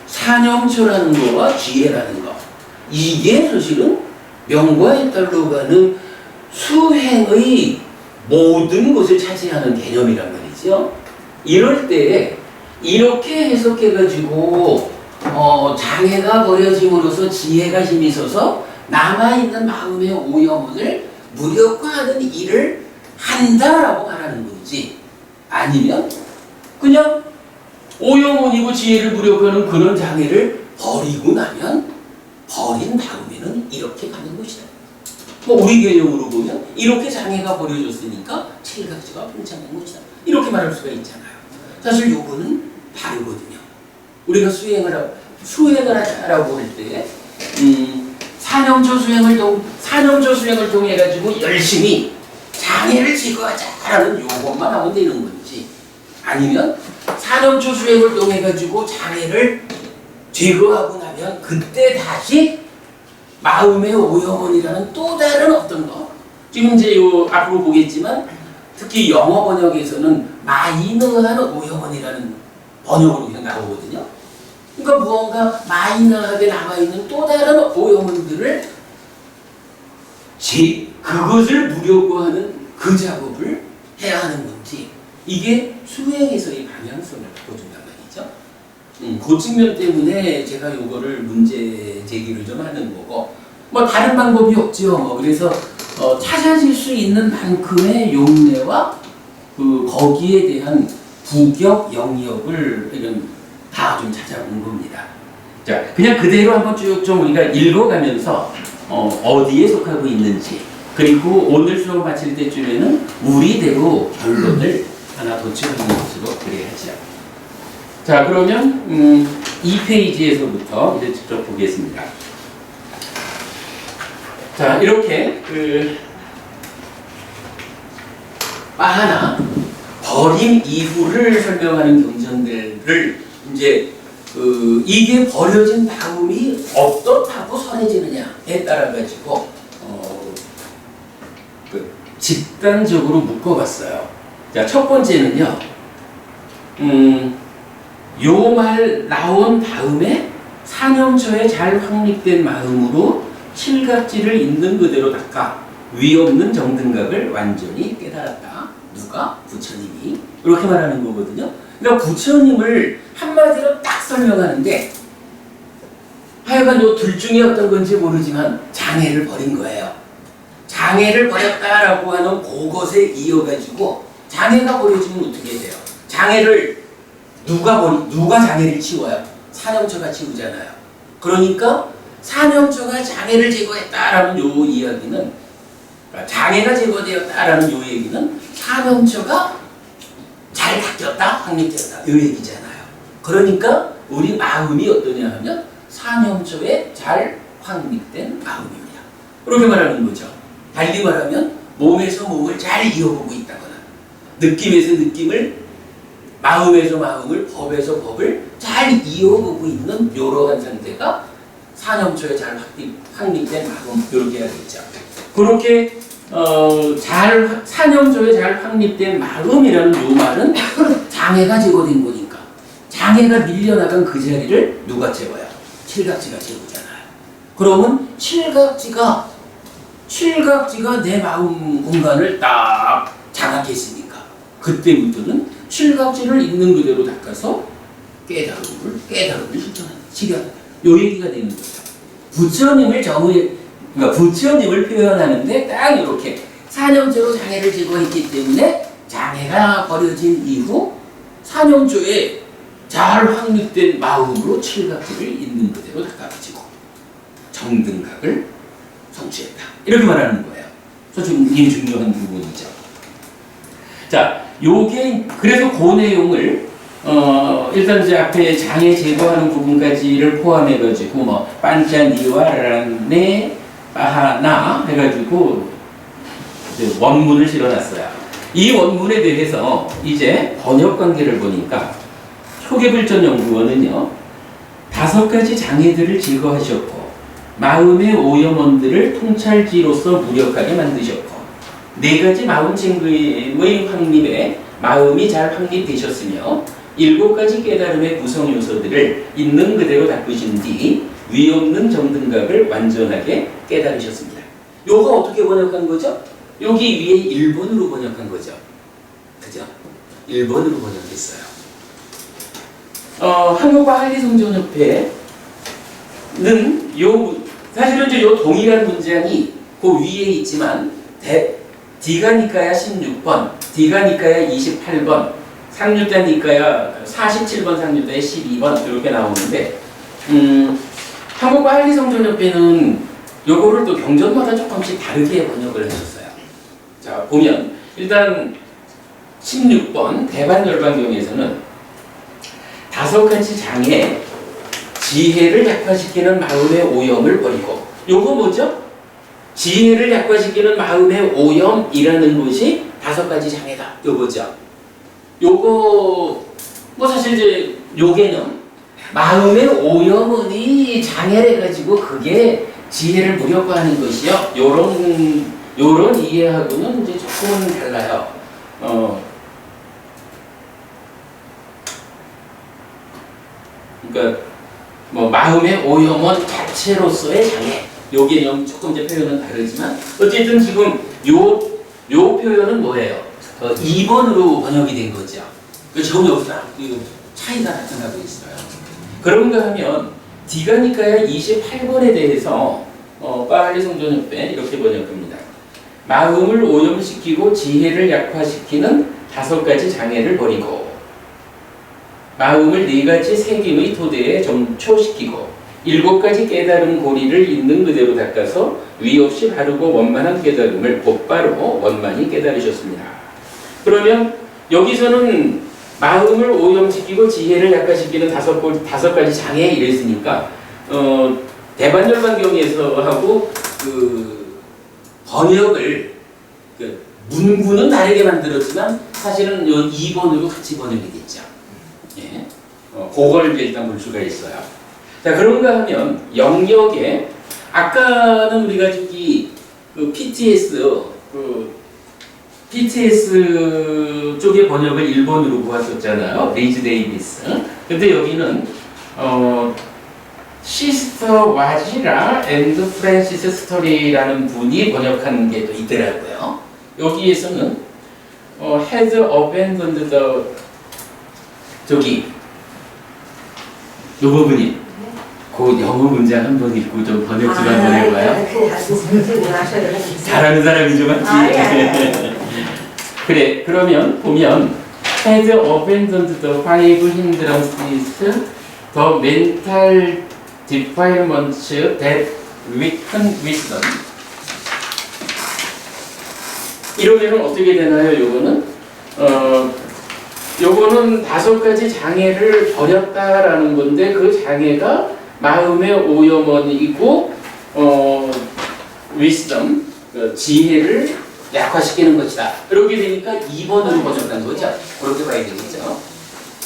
사념초라는 것과 지혜라는 것, 이게 사실은 명과에 따로 가는 수행의 모든 것을 차지하는 개념이란 말이죠. 이럴 때 이렇게 해석해가지고 장애가 버려짐으로써 지혜가 힘이 서서 남아있는 마음의 오염을 무력화하는 일을 한다라고 말하는 건지, 아니면 그냥 오염원이고 지혜를 무력화하는 그런 장애를 버리고 나면 버린 다음에는 이렇게 가는 것이다. 우리 개념으로 보면 이렇게 장애가 버려졌으니까 칠각지가 팽창한 것이다. 이렇게 말할 수가 있잖아요. 사실 요거는 다르거든요. 우리가 수행을 하라고 할 때 사념초 수행을 통해 가지고 열심히 장애를 제거하자라는 요것만 하면 되는 건지, 아니면 사념초 수행을 통해 가지고 장애를 제거하고 나면 그때 다시 마음의 오염원이라는 또 다른 어떤 거, 지금 이제 앞으로 보겠지만 특히 영어 번역에서는 마이너한 오염원이라는 번역으로 그냥 나오거든요. 그러니까 무언가 마이너하게 남아있는 또 다른 오염원들을 그것을 무력화하는 그 작업을 해야 하는 건지, 이게 수행에서의 방향성을 바꿔준단 말이죠. 그 측면 때문에 제가 요거를 문제 제기를 좀 하는 거고, 다른 방법이 없죠. 그래서 찾아질 수 있는 만큼의 용례와 거기에 대한 부격 영역을 다 좀 찾아본 겁니다. 자, 그냥 그대로 한번 쭉 좀 우리가 읽어가면서 어디에 속하고 있는지, 그리고 오늘 수업 마칠 때쯤에는 우리대로 결론을 하나 도출하는 것으로 그래야죠. 자, 그러면 2페이지에서부터 이제 직접 보겠습니다. 자, 이렇게 하나 버림 이후를 설명하는 경전들을 이제 이게 버려진 다음이 어떻다고 선해지느냐에 따라 가지고 집단적으로 묶어봤어요. 자, 첫 번째는요. 요 말 나온 다음에 사념초에 잘 확립된 마음으로 칠각지를 있는 그대로 닦아 위 없는 정등각을 완전히 깨달았다. 누가? 부처님이. 이렇게 말하는 거거든요. 그러니까 부처님을 한마디로 딱 설명하는데 하여간 요 둘 중에 어떤 건지 모르지만 장애를 버린 거예요. 장애를 버렸다라고 하는 그것에 이어가지고 장애가 버려지면 어떻게 돼요? 장애를 누가 장애를 치워요? 사념처가 지우잖아요. 그러니까 사념처가 장애를 제거했다라는 요 이야기는, 장애가 제거되었다라는 요 얘기는 사념처가 잘 바뀌었다, 확립되었다 이 얘기잖아요. 그러니까 우리 마음이 어떠냐 하면 사념처에 잘 확립된 마음입니다. 그렇게 말하는 거죠. 달리 말하면 몸에서 몸을 잘 이어보고 있다거나, 느낌에서 느낌을, 마음에서 마음을, 법에서 법을 잘 이어보고 있는 이러한 상태가 사념처에 잘 확립된 마음, 이렇게 해야겠죠. 그렇게 사념처에 잘 확립된 마음이라는 요 말은 장애가 제거된 거니까, 장애가 밀려나간 그 자리를 누가 채워요? 칠각지가 채우잖아요. 그러면 칠각지가 내 마음 공간을 딱 장악했으니까 그때부터는 칠각지를 있는 그대로 닦아서 깨달음을 실천하는 요 얘기가 되는 거죠. 부처님을 표현하는데 딱 이렇게 사념처로 장애를 제거했기 때문에 장애가 버려진 이후 사념처에 잘 확립된 마음으로 칠각지를 있는 그대로 닦아가지고 정등각을 성취했다. 이렇게 말하는 거예요. 이게 중요한 부분이죠. 자, 요게 그래서 그 내용을 일단 이제 앞에 장애 제거하는 부분까지를 포함해가지고 뭐 반짜니와라네 바하나 해가지고 이제 원문을 실어놨어요. 이 원문에 대해서 이제 번역 관계를 보니까 초계불전연구원은요 5가지 장애들을 제거하셨고 마음의 오염원들을 통찰지로서 무력하게 만드셨고 4가지 마음챙금의 확립에 마음이 잘 확립되셨으며 7가지 깨달음의 구성 요소들을 있는 그대로 닦으신 뒤 위없는 정등각을 완전하게 깨달으셨습니다. 요거 어떻게 번역한 거죠? 여기 위에 1번으로 번역한 거죠. 그죠? 1번으로 번역했어요. 한국과 한리성전협회는 사실은 이제 요 동일한 문장이 그 위에 있지만 디가니카야 16번, 디가니카야 28번, 상류다니까야 47번, 상류다야 12번 이렇게 나오는데 한국과 한리성전협회는 요거를 또 경전마다 조금씩 다르게 번역을 하셨어요. 자, 보면 일단 16번 대반열반경에서는 5가지 장애, 지혜를 약화시키는 마음의 오염을 버리고, 요거 뭐죠? 지혜를 약화시키는 마음의 오염이라는 것이 5가지 장애다. 요거죠. 요거 뭐 사실 이제 요게는 마음의 오염이 장애를 해가지고 그게 지혜를 무력화하는 것이요. 요런 이해하고는 이제 조금은 달라요. 그러니까 뭐 마음의 오염원 자체로서의 장애, 요 개념 조금 이제 표현은 다르지만 어쨌든 지금 요 표현은 뭐예요? 2번으로 번역이 된 거죠. 지금 여기서 차이가 나타나고 있어요. 그런가 하면 디가니카야 28번에 대해서 한리성전협회 이렇게 번역합니다. 마음을 오염시키고 지혜를 약화시키는 5가지 장애를 버리고 마음을 4가지 세김의 토대에 점초시키고 7가지 깨달음 고리를 있는 그대로 닦아서 위 없이 바르고 원만한 깨달음을 곧바로 원만히 깨달으셨습니다. 그러면 여기서는 마음을 오염시키고 지혜를 약화시키는 5가지 장애 이랬으니까 대반열반경에서 하고 그 번역을 문구는 다르게 만들었지만 사실은 2번으로 같이 번역이 됐죠. 예. 그걸 일단 볼 수가 있어요. 자, 그런가 하면 영역에 아까는 우리가 저기 그 PTS 쪽의 번역을 1번으로 보았었잖아요. 레이즈 데이비스. 근데 여기는 시스터 와지라 앤드 프랜시스 스토리라는 분이 번역한 게 또 있더라고요. 여기에서는 had abandoned the 저기 요 부분이 그 영어 문장 한번 읽고 좀 번역 좀 한번 해봐요. 잘하는 사람이 좀 많지. 그래, 그러면 보면 had abandoned the five hindrances the mental defilements that weaken wisdom. 이러면 어떻게 되나요? 요거는 5가지 장애를 버렸다라는 건데 그 장애가 마음의 오염원이고 wisdom, 지혜를 약화시키는 것이다. 이렇게 되니까 2번으로 번역한 거죠. 그렇게 봐야 되겠죠.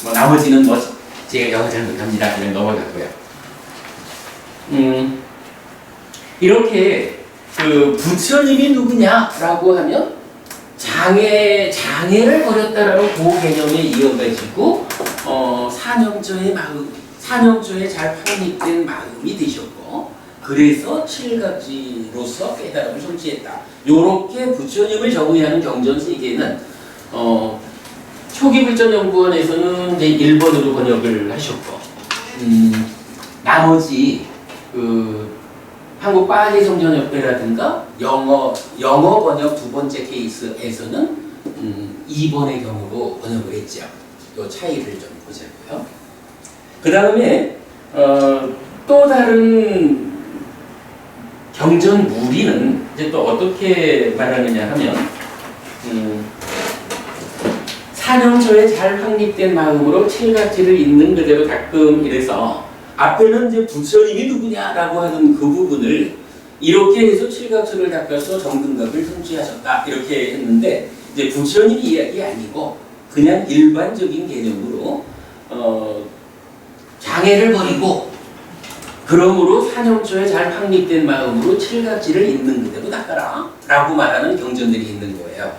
뭐 나머지는 뭐 제가 영어 잘 못합니다. 그냥 넘어가고요. 이렇게 그 부처님이 누구냐라고 하면 장애를 버렸다라는 그 개념에 이어가지고 사념조에 잘 확립된 마음이 되셨고 그래서 7가지로서 깨달음을 성취했다. 요렇게 부처님을 정의하는 경전 세계는 초기불전연구원에서는 이제 1번으로 번역을 하셨고 나머지 한국 빨리성전협회라든가 영어 번역 2번째 케이스에서는 2번의 경우로 번역을 했죠. 요 차이를 좀 보자고요. 그 다음에 또 다른 경전 무리는 이제 또 어떻게 말하느냐 하면 사념조에 잘 확립된 마음으로 7가지를 있는 그대로 닦음 이래서 앞에는 이제 부처님이 누구냐라고 하는 그 부분을 이렇게 해서 7각처를 닦아서 정등각을 성취하셨다 이렇게 했는데 이제 부처님 이야기 아니고 그냥 일반적인 개념으로 장애를 버리고 그러므로 사념조에 잘 확립된 마음으로 7각지를 있는 그대로 닦아라 라고 말하는 경전들이 있는 거예요.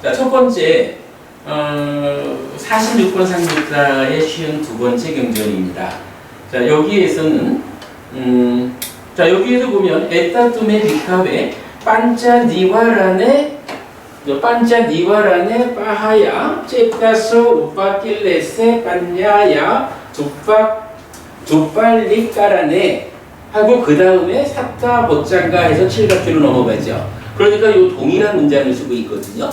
자, 첫 번째 46번 상주가의 52번째 경전입니다. 자, 여기에서는 여기에도 보면 에타툼의 비카베 판자니와란의 파하야 째타소 우파킬레세 판야야 두팔리까라네 하고 그 다음에 사타 보짱가 해서 7각주로 넘어가죠. 그러니까 이 동일한 문장을 쓰고 있거든요.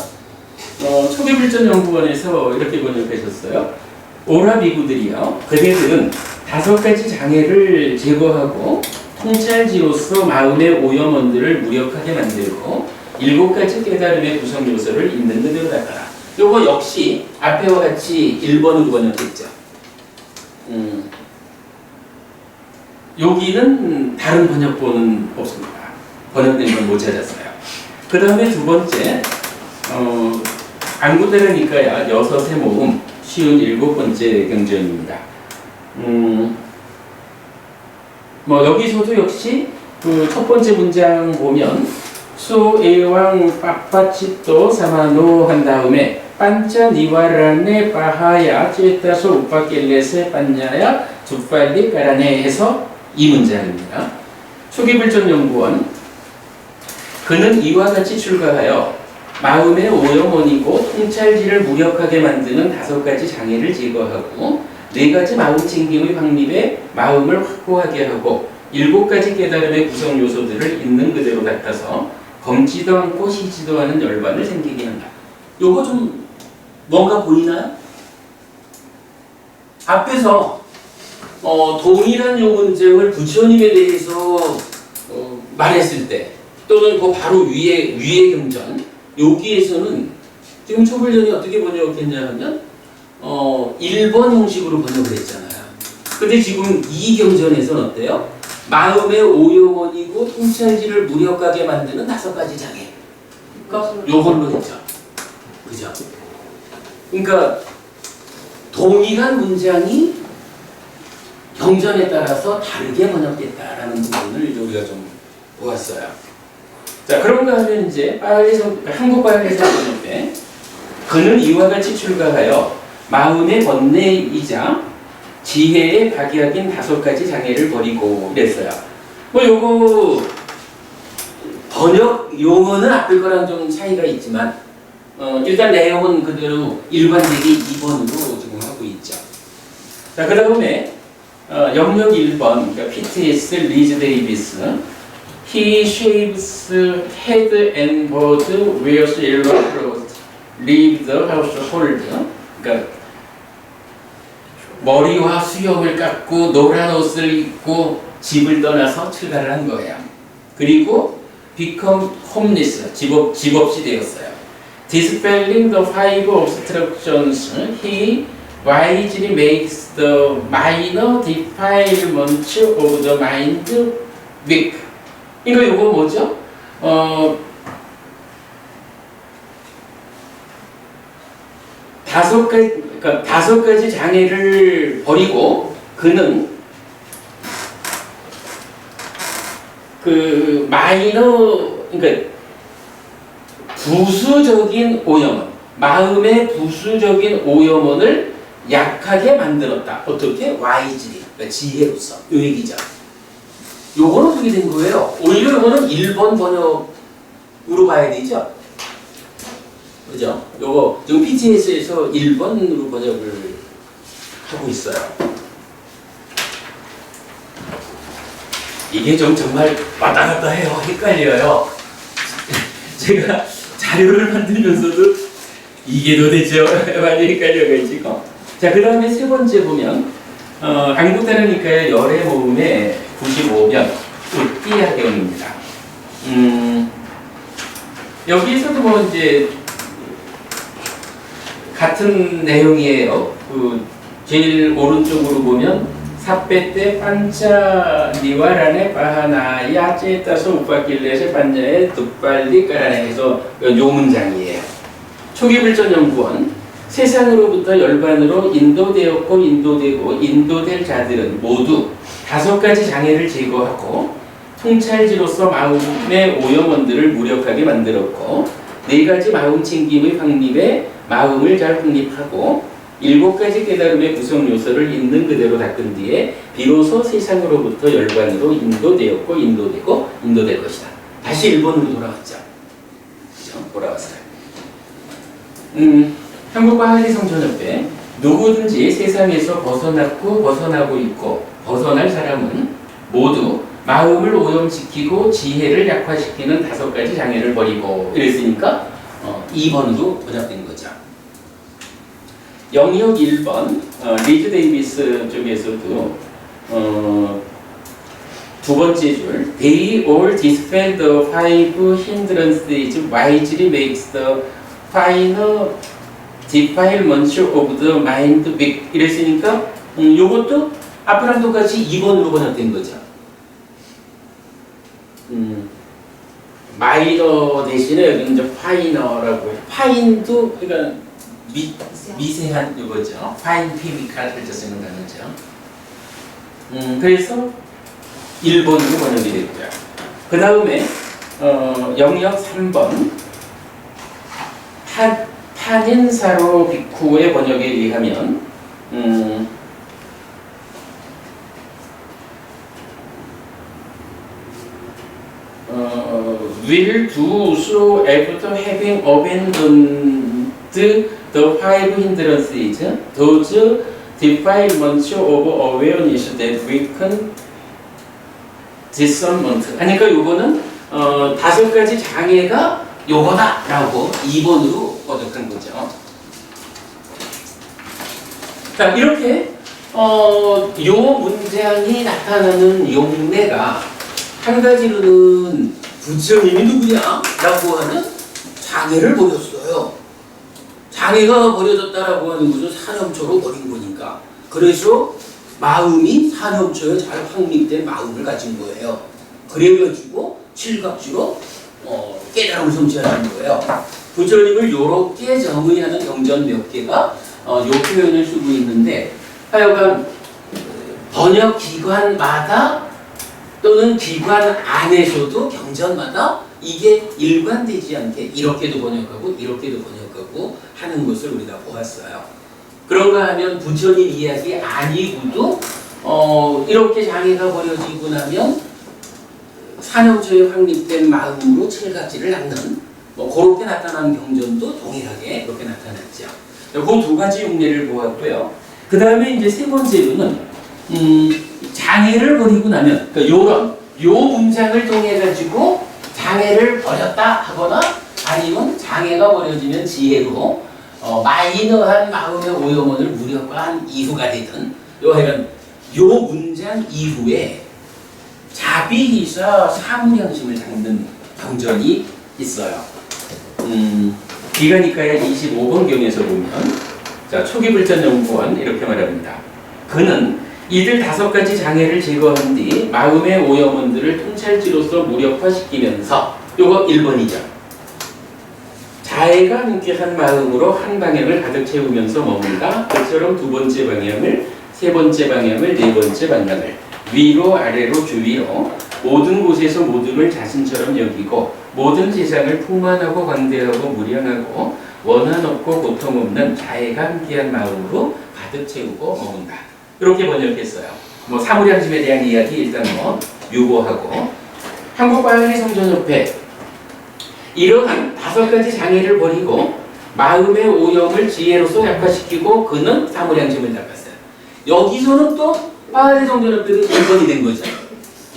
초기불전연구원에서 이렇게 번역하셨어요. 오라비구들이요. 그대들은 5가지 장애를 제거하고 통찰지로서 마음의 오염원들을 무력하게 만들고 7가지 깨달음의 구성 요소를 있는 그대로 닦아라. 요거 역시 앞에와 같이 1번으로 번역했죠. 여기는 다른 번역본은 없습니다. 번역된 건 못 찾았어요. 그 다음에 두 번째 안구테라니까야 6의 모음 57번째 경전입니다. 여기서도 역시 그 첫 번째 문장 보면 수에왕 빠빠치또 사마노 한 다음에 판자 니와란네 바하야 찌타소 우파켈레세 판야야 두팔리 까라네 해서 이 문장입니다. 초기불전연구원 그는 이와 같이 출가하여 마음의 오염원이고 통찰지를 무력하게 만드는 5가지 장애를 제거하고 4가지 마음 챙김의 확립에 마음을 확고하게 하고 7가지 깨달음의 구성 요소들을 있는 그대로 닦아서 검지도 않고 시지도 않은 열반을 생기게 한다. 요거 좀 뭔가 보이나요? 앞에서 동일한 요 문장을 부처님에 대해서 말했을 때 또는 그 바로 위의 경전 여기에서는 지금 초불전이 어떻게 번역했냐 하면 1번 형식으로 번역을 했잖아요. 근데 지금 이 경전에서는 어때요? 마음의 오염원이고 통찰지를 무력하게 만드는 5가지 장애. 그러니까 요걸로 했죠. 그죠? 그러니까 동일한 문장이 경전에 따라서 다르게 번역됐다라는 부분을 우리가 좀 보았어요. 자, 그런가 하면 이제 한국 빨리성 번역에 그는 이와 같이 출가하여 마음의 번뇌이자 지혜의 박약인 5가지 장애를 버리고 이랬어요. 요거 번역 용어는 앞에 거랑 좀 차이가 있지만 일단 내용은 그대로 일반적인 2번으로 지금 하고 있죠. 자, 그 다음에 영역 1번 그러니까 PTS 리즈 데이비스 He shaves head and body, wears yellow clothes, leaves the household. 그러니까 머리와 수염을 깎고 노란 옷을 입고 집을 떠나서 출가를 한 거예요. 그리고 become homeless, 집 없이 되었어요. Dispelling the five obstructions, he wisely makes the minor defilements of the mind weak. 이거 뭐죠? 다섯 가지 장애를 버리고 그는 그 마이너, 그러니까 부수적인 오염원, 마음의 부수적인 오염원을 약하게 만들었다. 어떻게? 와이즈리, 그러니까 지혜로서. 요 얘기죠. 요거는 어떻게 된 거예요? 오히려 요거는 1번 번역으로 봐야 되죠. 그죠? 요거 지금 PTS에서 1번으로 번역을 하고 있어요. 이게 좀 정말 왔다 갔다 해요. 헷갈려요. 제가 자료를 만들면서도 이게 도대체 많이 헷갈려가지고. 자, 그 다음에 세 번째 보면 한국 따르니까의 열애 모음의 95면 띠하경입니다. 여기서도 뭐 이제 같은 내용이에요. 그 제일 오른쪽으로 보면 사페테 판자 니와라네 바하나야 째따서 우파길레세 판자에 득발리 까라네 해서 요 문장이에요. 초기불전연구원 세상으로부터 열반으로 인도되었고 인도되고 인도될 자들은 모두 5가지 장애를 제거하고 통찰지로서 마음의 오염원들을 무력하게 만들었고 4가지 마음 챙김의 확립에 마음을 잘 확립하고 7가지 깨달음의 구성 요소를 있는 그대로 닦은 뒤에 비로소 세상으로부터 열반으로 인도되었고 인도되고 인도될 것이다. 다시 1번으로 돌아왔죠. 그죠? 돌아왔어요. 한국과 한리성전협회 누구든지 세상에서 벗어났고 벗어나고 있고 벗어날 사람은 모두 마음을 오염시키고 지혜를 약화시키는 5가지 장애를 버리고 이랬으니까 2번으로 번역된 거죠. 영역 1번 리즈 데이비스 쪽에서도 두 번째 줄 They all dispel the five hindrances wisely makes the finer defilements of the mind weak 이랬으니까 요것도 앞이랑 똑같이 2번으로 번역된 거죠. 마이너 대신에 여기 이제 파이너라고 해요. 파인도 그러니까 미세한 이거죠. 파인 피미칼 할때 쓰는 단어죠. 그래서 1번으로 번역이 됐고요. 그 다음에 영역 3번 파닌사로 비쿠의 번역에 의하면 will do so after having abandoned the five hindrances, those defilements of awareness that weaken discernment. 그러니까 요거는 5가지 장애가 요거다라고 2번으로 번역한 거죠. 자, 이렇게 요 문장이 나타나는 용례가 한 가지로는 부처님이 누구냐? 라고 하는 장애를 버렸어요. 장애가 버려졌다라고 하는 것은 사념초로 버린 거니까. 그래서 마음이 사념초에 잘 확립된 마음을 가진 거예요. 그래가지고 칠갑지로 깨달음을 성취하는 거예요. 부처님을 요렇게 정의하는 경전 몇 개가 요 표현을 쓰고 있는데 하여간 번역 기관마다 또는 기관 안에서도 경전마다 이게 일관되지 않게 이렇게도 번역하고 이렇게도 번역하고 하는 것을 우리가 보았어요. 그런가 하면 부처님 이야기 아니고도 이렇게 장애가 버려지고 나면 사념초에 확립된 마음으로 칠갑지를 닦는 그렇게 나타난 경전도 동일하게 그렇게 나타났죠. 그 2가지 용례를 보았고요. 그 다음에 이제 세 번째로는 장애를 버리고 나면 그러니까 요 문장을 통해 가지고 장애를 버렸다 하거나 아니면 장애가 버려지면 지혜로 마이너한 마음의 오염원을 무력화한 이후가 되든 하여간 요 문장 이후에 자비이사 사무량심을 닦는 경전이 있어요. 기가니까야 25번경에서 보면 자 초기불전연구원 이렇게 말합니다. 그는 이들 5가지 장애를 제거한 뒤 마음의 오염원들을 통찰지로서 무력화시키면서 요거 1번이죠. 자애가 함께한 마음으로 한 방향을 가득 채우면서 머문다. 그처럼 2번째 방향을, 3번째 방향을, 4번째 방향을 위로 아래로 주위로 모든 곳에서 모둠을 자신처럼 여기고 모든 세상을 풍만하고 광대하고 무량하고 원한 없고 고통 없는 자애가 함께한 마음으로 가득 채우고 머문다. 이렇게 번역했어요. 뭐 사무량심에 대한 이야기 일단 뭐 유보하고 한국바야흐리성전협회 이러한 5가지 장애를 버리고 마음의 오염을 지혜로서 약화시키고 그는 사무량심을 닦았어요. 여기서는 또 바야흐리성전협회도 전번이 된 거죠.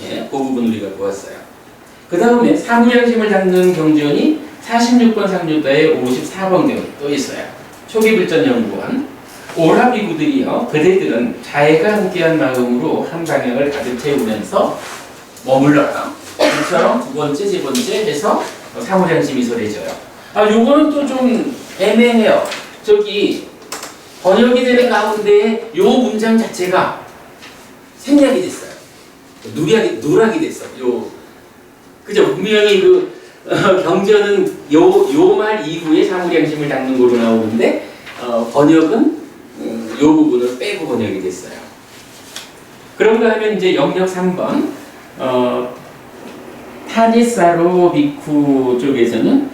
예, 그 부분 우리가 보았어요. 그 다음에 사무량심을 닦는 경전이 46번 상류다의 54번경이 또 있어요. 초기불전연구원 오라비구들이요, 그대들은 자애가 함께한 마음으로 한 방향을 가득 채우면서 머물러라. 이처럼 2번째, 3번째 해서 사무량심이 설해져요. 요거는 또 좀 애매해요. 저기 번역이 되는 가운데 요 문장 자체가 생략이 됐어요. 누락이 됐어. 그죠? 분명히 경전은 요 말 이후에 사무량심을 닦는 걸로 나오는데 번역은 요 부분을 빼고 번역이 됐어요. 그런가 하면 이제 영역 3번 타니사로 비쿠 쪽에서는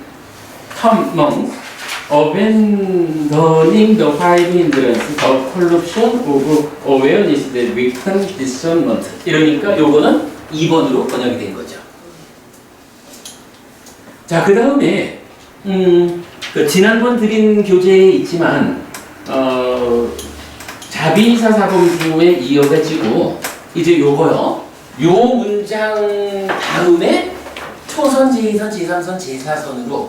Come monks, abandoning the 5 hindrances of corruption of awareness that weaken discernment. 이러니까 요거는 2번으로 번역이 된 거죠. 자, 그 다음에 지난번 드린 교재에 있지만 자비이사 사범주에 이어가지고 이제 요거요. 요 문장 다음에 초선, 제2선, 제3선, 제4선으로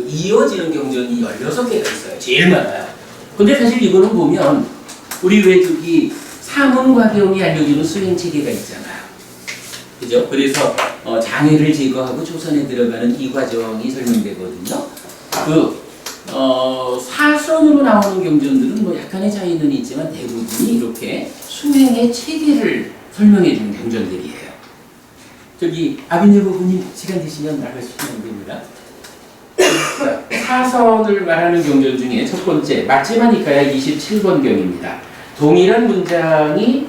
이어지는 경전이 16개가 있어요. 제일 많아요. 근데 사실 이거는 보면 우리 왜 저기 사문과경이 알려주는 수행체계가 있잖아요. 그죠? 그래서 장애를 제거하고 초선에 들어가는 이 과정이 설명되거든요. 사선으로 나오는 경전들은 뭐 약간의 차이는 있지만 대부분이 이렇게 수행의 체계를 설명해 주는 경전들이에요. 저기 아빈여부 부님 시간 되시면 나가시면 됩니다. 사선을 말하는 경전 중에 첫 번째 마치마니카야 27번경입니다. 동일한 문장이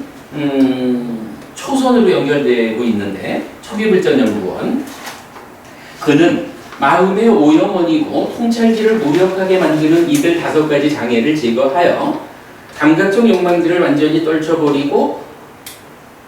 초선으로 연결되고 있는데 초기불전연구원 그는 마음의 오염원이고 통찰지를 무력하게 만드는 이들 5가지 장애를 제거하여 감각적 욕망들을 완전히 떨쳐버리고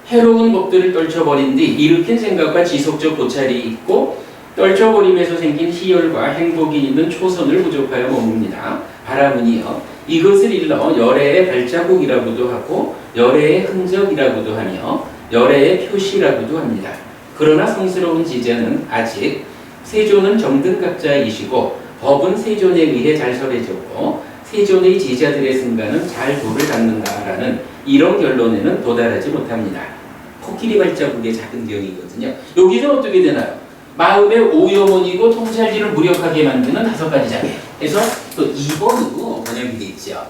해로운 법들을 떨쳐버린 뒤 일으킨 생각과 지속적 고찰이 있고 떨쳐버림에서 생긴 희열과 행복이 있는 초선을 부족하여 머뭅니다. 바라문이여 이것을 일러 열애의 발자국이라고도 하고 열애의 흔적이라고도 하며 열애의 표시라고도 합니다. 그러나 성스러운 지자는 아직 세존은 정등각자이시고 법은 세존에 의해 잘 설해졌고 세존의 제자들의 승가는 잘 도를 닦는다라는 이런 결론에는 도달하지 못합니다. 코끼리 발자국의 작은 경이거든요. 여기서 어떻게 되나요? 마음의 오염원이고 통찰지를 무력하게 만드는 5가지 장애. 그래서 또 2번으로 번역이 되어 있죠.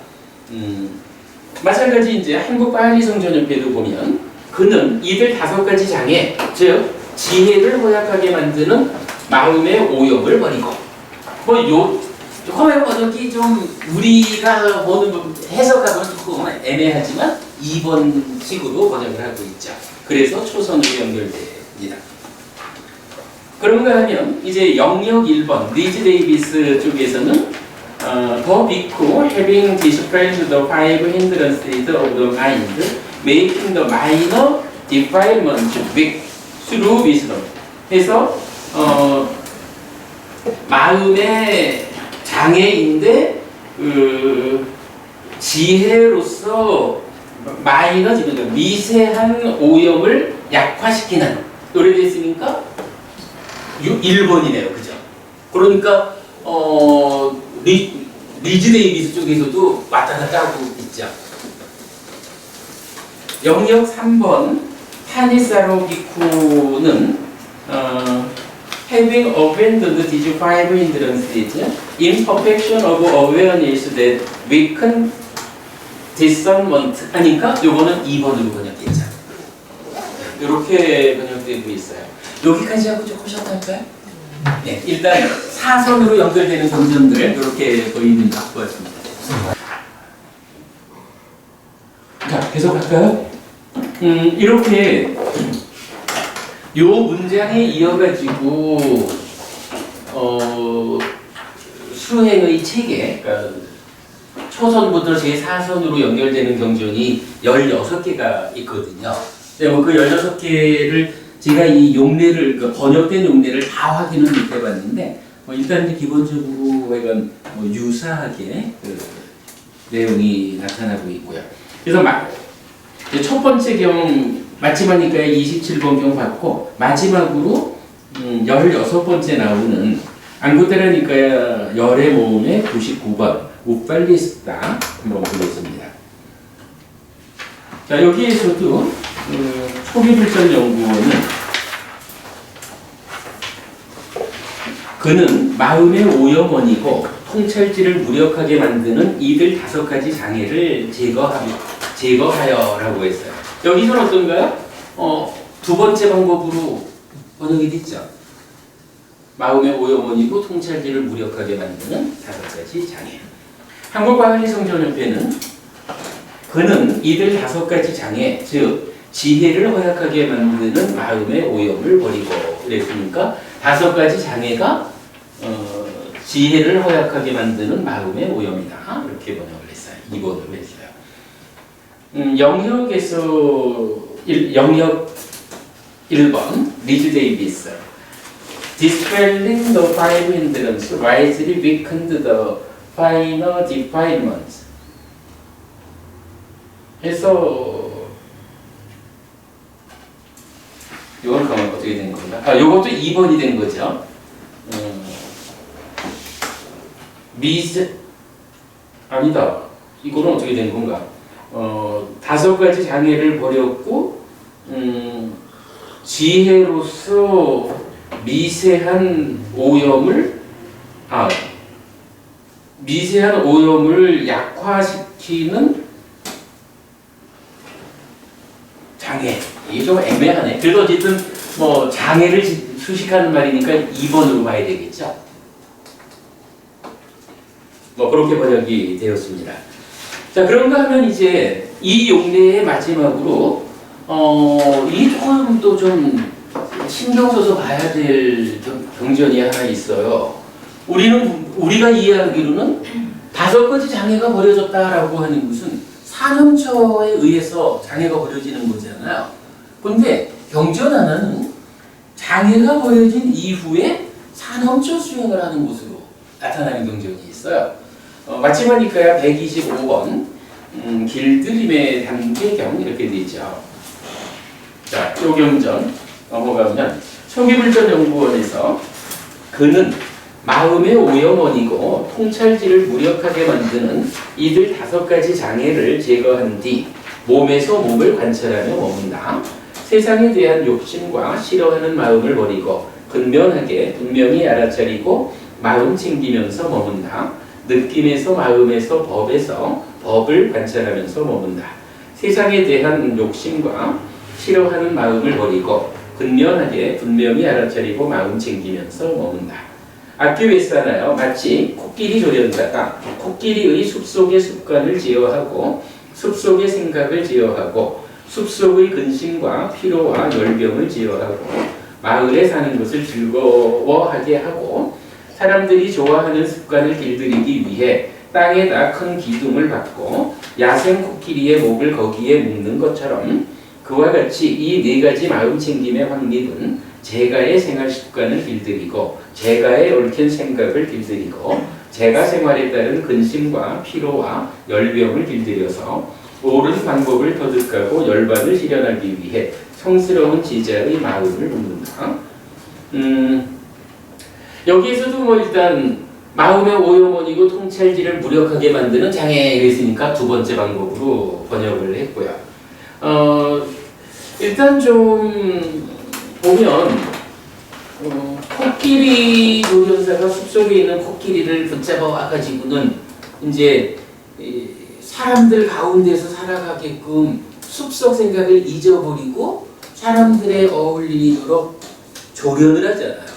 마찬가지 이제 한국바야흐리성전협회도 보면 그는 이들 5가지 장애, 즉 지혜를 허약하게 만드는 마음의 오염을 버리고 처음에 번역이 좀 우리가 보는 해석하고는 조금 애매하지만 2번 식으로 번역을 하고 있죠. 그래서 초선으로 연결됩니다. 그런가 하면 이제 영역 1번 리즈 데이비스 쪽에서는 더 비쿠 having dispelled the 5 hindrances of the mind making the minor defilements weak through wisdom 해서 마음의 장애인데 지혜로서 마이너 지금 미세한 오염을 약화시키는 노래됐으니까 1번이네요. 그죠? 그러니까 리즈 데이비스 쪽에서도 왔다 갔다 하고 있죠. 영역 3번 타니사로비쿠는 having abandoned these five hindrances, imperfection of awareness that weaken discernment 하니까 요거는 2번으로 번역되죠. 이렇게 번역되고 있어요. 여기까지 하고 조금 쉬었할까요? 네, 일단 사선으로 연결되는 경전들 이렇게 보이는 거 보았습니다. 자, 계속 할까요? 이렇게 요 문장에 이어가지고 수행의 체계, 그러니까 초선부터 제4선으로 연결되는 경전이 16개가 있거든요. 네, 그 16개를 제가 이 용례를, 그러니까 번역된 용례를 다 확인은 못 해봤는데, 일단 이제 기본적으로 약간 유사하게 그 내용이 나타나고 있고요. 그래서 첫 번째 경 마지막이니까 27번 경 받고, 마지막으로 16번째 나오는 안구테라니까 열의 모음의 99번 우팔리스타 한번 보겠습니다. 자, 여기에서도 초기불전연구원은 그는 마음의 오염원이고 통찰지를 무력하게 만드는 이들 5가지 장애를 제거하여라고 했어요. 여기서는 어떤가요? 두 번째 방법으로 번역이 됐죠. 마음의 오염원이고 통찰지를 무력하게 만드는 5가지 장애. 한국과학리성전협회는 그는 이들 5가지 장애, 즉 지혜를 허약하게 만드는 마음의 오염을 버리고 그랬으니까 5가지 장애가 지혜를 허약하게 만드는 마음의 오염이다. 이렇게 번역을 했어요. 2번으로 했어요. 영역 1번 리즈 데이비스 Dispelling the five hindrances wisely weakened the finer defilements. 해서 이건 그러면 어떻게 된 건가? 이것도 2번이 된 거죠. 아니다. 이거는 어떻게 된 건가? 5가지 장애를 버렸고 지혜로서 미세한 오염을 약화시키는 장애. 이게 좀 애매하네. 그래도 어쨌든 장애를 수식하는 말이니까 2번으로 봐야 되겠죠. 그렇게 번역이 되었습니다. 자, 그런가 하면 이제 이 용례의 마지막으로 이 조금 또 좀 신경 써서 봐야 될 경전이 하나 있어요. 우리가 이해하기로는 5가지 장애가 버려졌다라고 하는 것은 사념처에 의해서 장애가 버려지는 거잖아요. 그런데 경전 하나는 장애가 버려진 이후에 사념처 수행을 하는 것으로 나타나는 경전이 있어요. 마지막이니까야 125번 길들임의 단계경 이렇게 되죠. 자, 요 경전 넘어가면 초기불전연구원에서 그는 마음의 오염원이고 통찰지를 무력하게 만드는 이들 5가지 장애를 제거한 뒤 몸에서 몸을 관찰하며 머문다. 세상에 대한 욕심과 싫어하는 마음을 버리고 근면하게 분명히 알아차리고 마음 챙기면서 머문다. 느낌에서 마음에서 법에서 법을 관찰하면서 머문다. 세상에 대한 욕심과 싫어하는 마음을 버리고 근면하게 분명히 알아차리고 마음 챙기면서 머문다. 악기 왜 쓰나요? 마치 코끼리 조련자가 코끼리의 숲속의 습관을 제어하고 숲속의 생각을 제어하고 숲속의 근심과 피로와 열병을 제어하고 마을에 사는 것을 즐거워하게 하고 사람들이 좋아하는 습관을 길들이기 위해 땅에다 큰 기둥을 박고 야생 코끼리의 목을 거기에 묶는 것처럼 그와 같이 이 4가지 마음 챙김의 확립은 제가의 생활 습관을 길들이고 제가의 옳은 생각을 길들이고 제가 생활에 따른 근심과 피로와 열병을 길들여서 옳은 방법을 터득하고 열반을 실현하기 위해 성스러운 지자의 마음을 묶는다. 여기에서도 일단 마음의 오염원이고 통찰지를 무력하게 만드는 장애 이랬으니까 두 번째 방법으로 번역을 했고요. 일단 좀 보면 코끼리 노련사가 숲속에 있는 코끼리를 붙잡아 와가지고는 이제 사람들 가운데서 살아가게끔 숲속 생각을 잊어버리고 사람들에 어울리도록 조련을 하잖아요.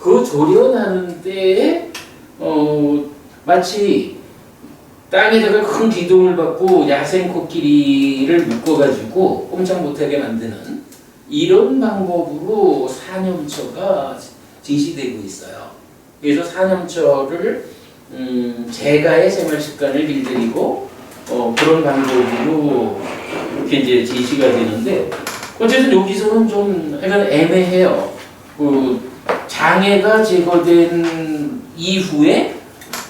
그 조련하는 때에 마치 땅에다가 큰 기둥을 받고 야생 코끼리를 묶어가지고 꼼짝 못하게 만드는 이런 방법으로 사념처가 제시되고 있어요. 그래서 사념처를 제가의 생활 습관을 길들이고 그런 방법으로 이렇게 이제 제시가 되는데 어쨌든 여기서는 좀 약간 애매해요. 그 장애가 제거된 이후에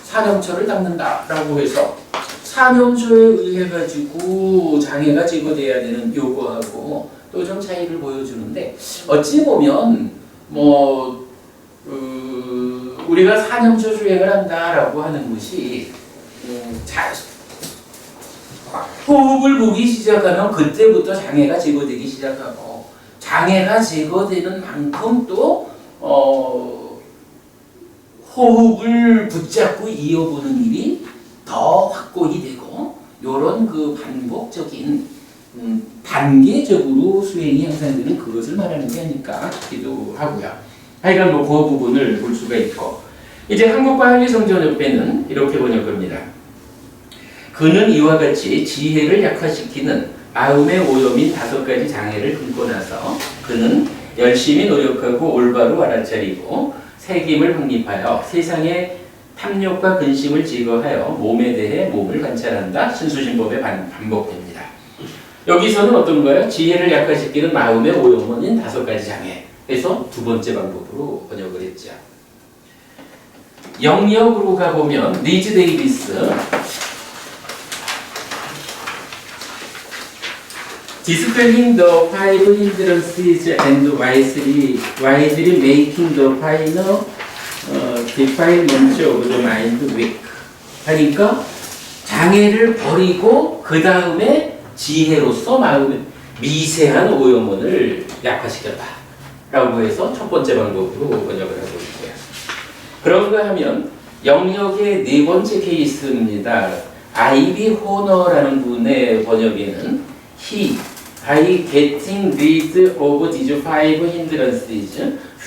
사념처를 닦는다라고 해서 사념처에 의해 가지고 장애가 제거돼야 되는 요거하고 또 좀 차이를 보여주는데 어찌 보면 우리가 사념처 수행을 한다라고 하는 것이 호흡을 보기 시작하면 그때부터 장애가 제거되기 시작하고 장애가 제거되는 만큼 또 호흡을 붙잡고 이어보는 일이 더 확고히 되고 요런 그 반복적인 단계적으로 수행이 향상되는 그것을 말하는 게 아닐까 싶기도 하고요. 하여간 그 부분을 볼 수가 있고 이제 한국과 한리성전협회는 이렇게 번역합니다. 그는 이와 같이 지혜를 약화시키는 마음의 오염인 5가지 장애를 끊고 나서 그는 열심히 노력하고 올바로 알아차리고 새김을 확립하여 세상의 탐욕과 근심을 제거하여 몸에 대해 몸을 관찰한다. 신수신법에 반복됩니다. 여기서는 어떤 거예요? 지혜를 약화시키는 마음의 오염원인 5가지 장애. 그래서 두 번째 방법으로 번역을 했죠. 영역으로 가보면 리즈 데이비스 Dispelling the five hindrances and wisely making the final defilement of the mind weak. 하니까 장애를 버리고 그 다음에 지혜로서 마음의 미세한 오염원을 약화시켰다 라고 해서 첫 번째 방법으로 번역을 하고 있고요. 그런가 하면 영역의 네 번째 케이스입니다. 아이비 호너라는 분의 번역에는 He by getting rid of these five hindrances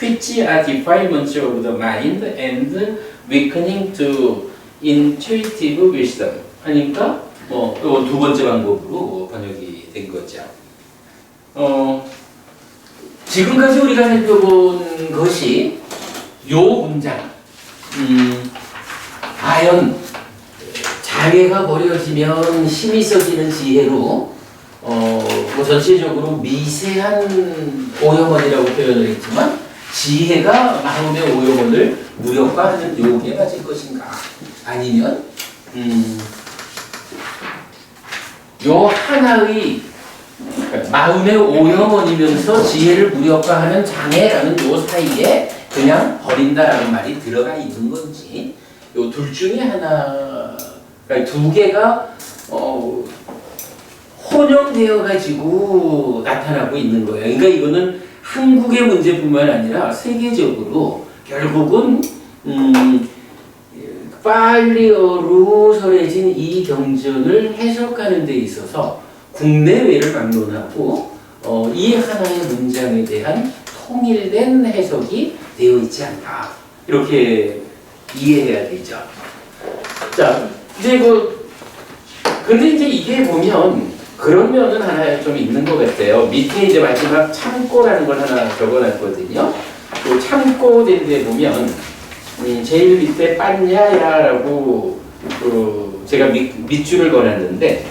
which are defilements of the mind and weakening to intuitive wisdom 하니까 두 번째 방법으로 번역이 된 거죠. 지금까지 우리가 살펴본 것이 요 문장 과연 장애가 버려지면 힘이 써지는 지혜로 전체적으로 미세한 오염원이라고 표현을 했지만 지혜가 마음의 오염원을 무력화하는 요게 맞을 것인가 아니면 요 하나의 마음의 오염원이면서 지혜를 무력화하는 장애라는 요 사이에 그냥 버린다라는 말이 들어가 있는 건지 요 둘 중에 하나 그러니까 두 개가 혼용되어 가지고 나타나고 있는 거예요. 그러니까 이거는 한국의 문제뿐만 아니라 세계적으로 결국은 빨리어로 설해진 이 경전을 해석하는 데 있어서 국내외를 막론하고 이 하나의 문장에 대한 통일된 해석이 되어 있지 않다. 이렇게 이해해야 되죠. 자, 이제 근데 이제 이게 보면 그런 면은 하나 좀 있는 것 같아요. 밑에 이제 마지막 참고라는 걸 하나 적어놨거든요. 그 참고된 데 보면 제일 밑에 빤야야라고 제가 밑줄을 그어놨는데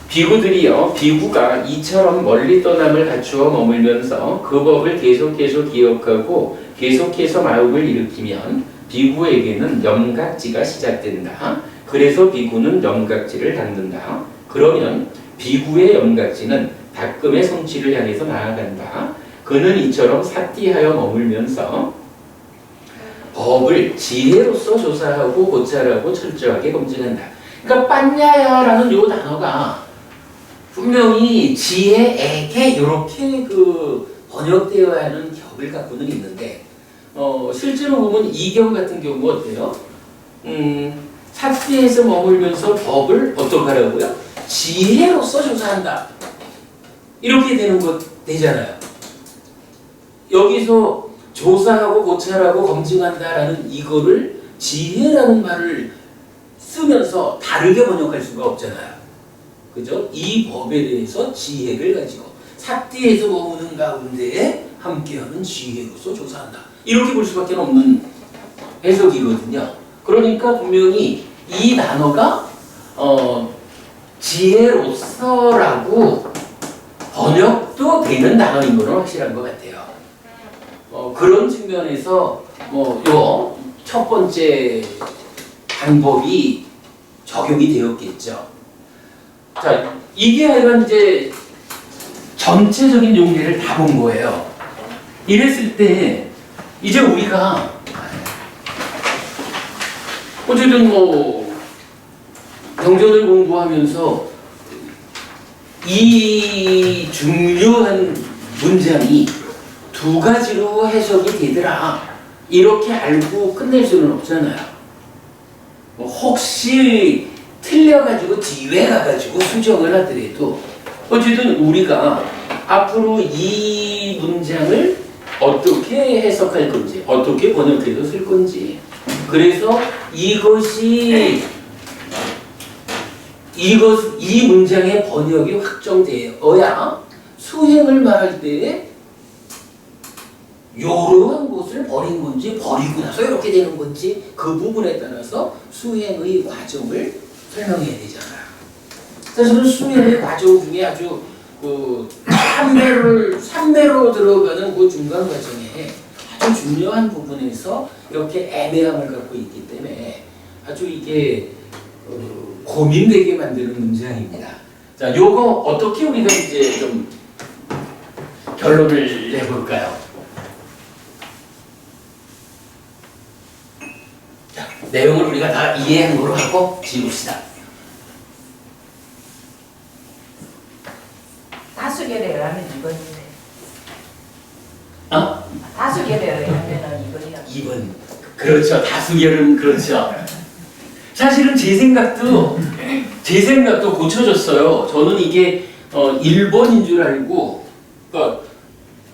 비구들이요 비구가 이처럼 멀리 떠남을 갖추어 머물면서 그 법을 계속해서 기억하고 계속해서 마음을 일으키면 비구에게는 염각지가 시작된다. 그래서 비구는 염각지를 닦는다. 그러면 비구의 염각지는 닦음의 성취를 향해서 나아간다. 그는 이처럼 사띠하여 머물면서 법을 지혜로서 조사하고 고찰하고 철저하게 검증한다. 그러니까 빤냐야라는 요 단어가 분명히 지혜에게 이렇게 번역되어야 하는 격을 갖고는 있는데 실제로 보면 이경 같은 경우 어때요? 삿대에서 머물면서 법을 어떻게 하라고요? 지혜로서 조사한다. 이렇게 되는 것 되잖아요. 여기서 조사하고 고찰하고 검증한다라는 이거를 지혜라는 말을 쓰면서 다르게 번역할 수가 없잖아요. 그죠? 이 법에 대해서 지혜를 가지고 삿대에서 머무는 가운데에 함께하는 지혜로서 조사한다. 이렇게 볼 수밖에 없는 해석이거든요. 그러니까 분명히 이 단어가 지혜로서라고 번역도 되는 단어인 것은 확실한 것 같아요. 그런 측면에서 요 첫 번째 방법이 적용이 되었겠죠. 자, 이게 하여간 이제 전체적인 용례를 다 본 거예요. 이랬을 때 이제 우리가 어쨌든 경전을 공부하면서 이 중요한 문장이 두 가지로 해석이 되더라. 이렇게 알고 끝낼 수는 없잖아요. 혹시 틀려가지고 뒤에 가가지고 수정을 하더라도 어쨌든 우리가 앞으로 이 문장을 어떻게 해석할 건지, 어떻게 번역해서 쓸 건지, 그래서 이 문장의 번역이 확정되어야 수행을 말할 때에 이러한 것을 버린 건지 버리고 나서 이렇게 되는 건지 그 부분에 따라서 수행의 과정을 설명해야 되잖아요. 사실은 수행의 과정 중에 아주 삼매로 들어가는 그 중간 과정에 아주 중요한 부분에서 이렇게 애매함을 갖고 있기 때문에 아주 이게 고민되게 만드는 문장입니다. 자, 요거 어떻게 우리가 이제 좀 결론을 내볼까요? 자, 내용을 우리가 다 이해한 거로 하고 지읍시다. 다수결에 의하면 이번이네. 다수결에 의하면 이번이야. 2번. 그렇죠. 다수결은 그렇죠. 사실은 제 생각도 고쳐졌어요. 저는 이게 1번인 줄 알고, 그러니까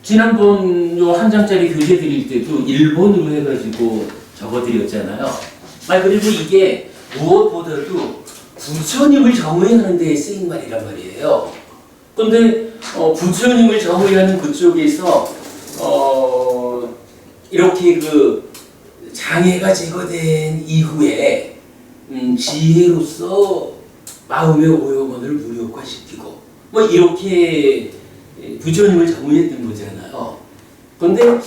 지난번 요 한 장짜리 교재 드릴 때도 1번으로 해가지고 적어드렸잖아요. 그리고 이게 무엇보다도 부처님을 정의하는 데에 쓰인 말이란 말이에요. 근데 부처님을 정의하는 그쪽에서 이렇게 장애가 제거된 이후에 지혜로서 마음의 오염원을 무력화시키고 이렇게 부처님을 정의했던 거잖아요. 근데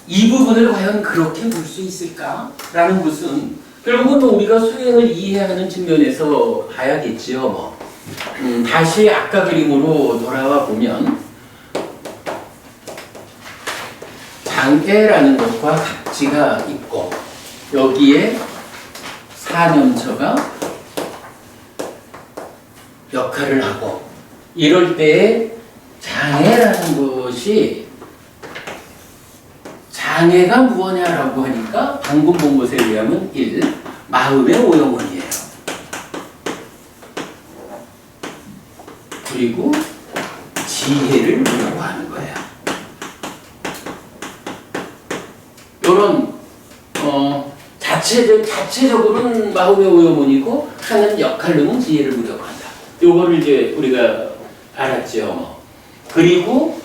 이 부분을 과연 그렇게 볼 수 있을까라는 것은 결국은 우리가 수행을 이해하는 측면에서 봐야겠지요. 다시 아까 그림으로 돌아와 보면 장애라는 것과 각지가 있고 여기에 사념처가 역할을 하고 이럴 때에 장애라는 것이 장애가 무엇냐라고 하니까 방금 본 것에 의하면 1. 마음의 오염원이에요. 그리고 지혜를 무력화하는 거예요. 이런 자체적으로는 마음의 오염원이고 하는 역할로는 지혜를 무력화한다. 요거를 이제 우리가 알았죠. 그리고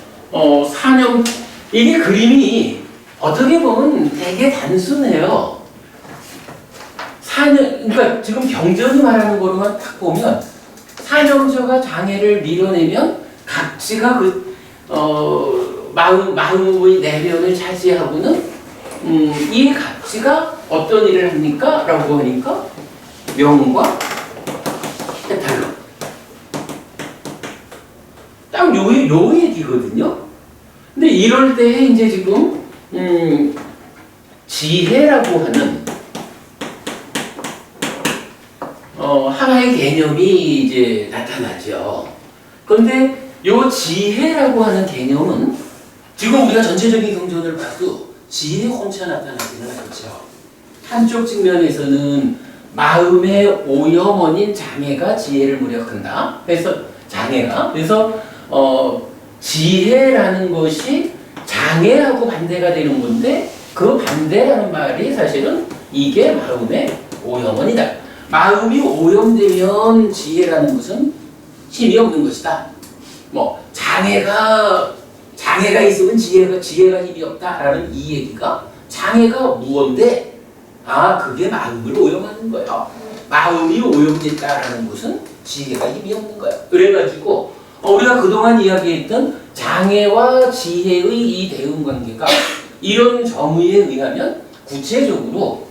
사념 이게 그림이 어떻게 보면 되게 단순해요. 그러니까 지금 경전이 말하는 거로만 딱 보면 사념저가 장애를 밀어내면 각지가 마음의 내면을 차지하고는 이 각지가 어떤 일을 합니까? 라고 하니까 명과 해탈로 딱 요 얘기거든요. 근데 이럴 때 이제 지금 지혜라고 하는 하나의 개념이 이제 나타나죠. 그런데 이 지혜라고 하는 개념은 지금 우리가 전체적인 경전을 봐도 지혜 혼자 나타나지는 않죠. 한쪽 측면에서는 마음의 오염원인 장애가 지혜를 무력한다. 그래서 그래서 지혜라는 것이 장애하고 반대가 되는 건데 그 반대라는 말이 사실은 이게 마음의 오염원이다. 마음이 오염되면 지혜라는 것은 힘이 없는 것이다. 뭐 장애가 있으면 지혜가 힘이 없다라는 이 얘기가 장애가 무언데 그게 마음을 오염하는 거예요. 마음이 오염됐다라는 것은 지혜가 힘이 없는 거예요. 그래가지고 우리가 그동안 이야기했던 장애와 지혜의 이 대응 관계가 이런 정의에 의하면 구체적으로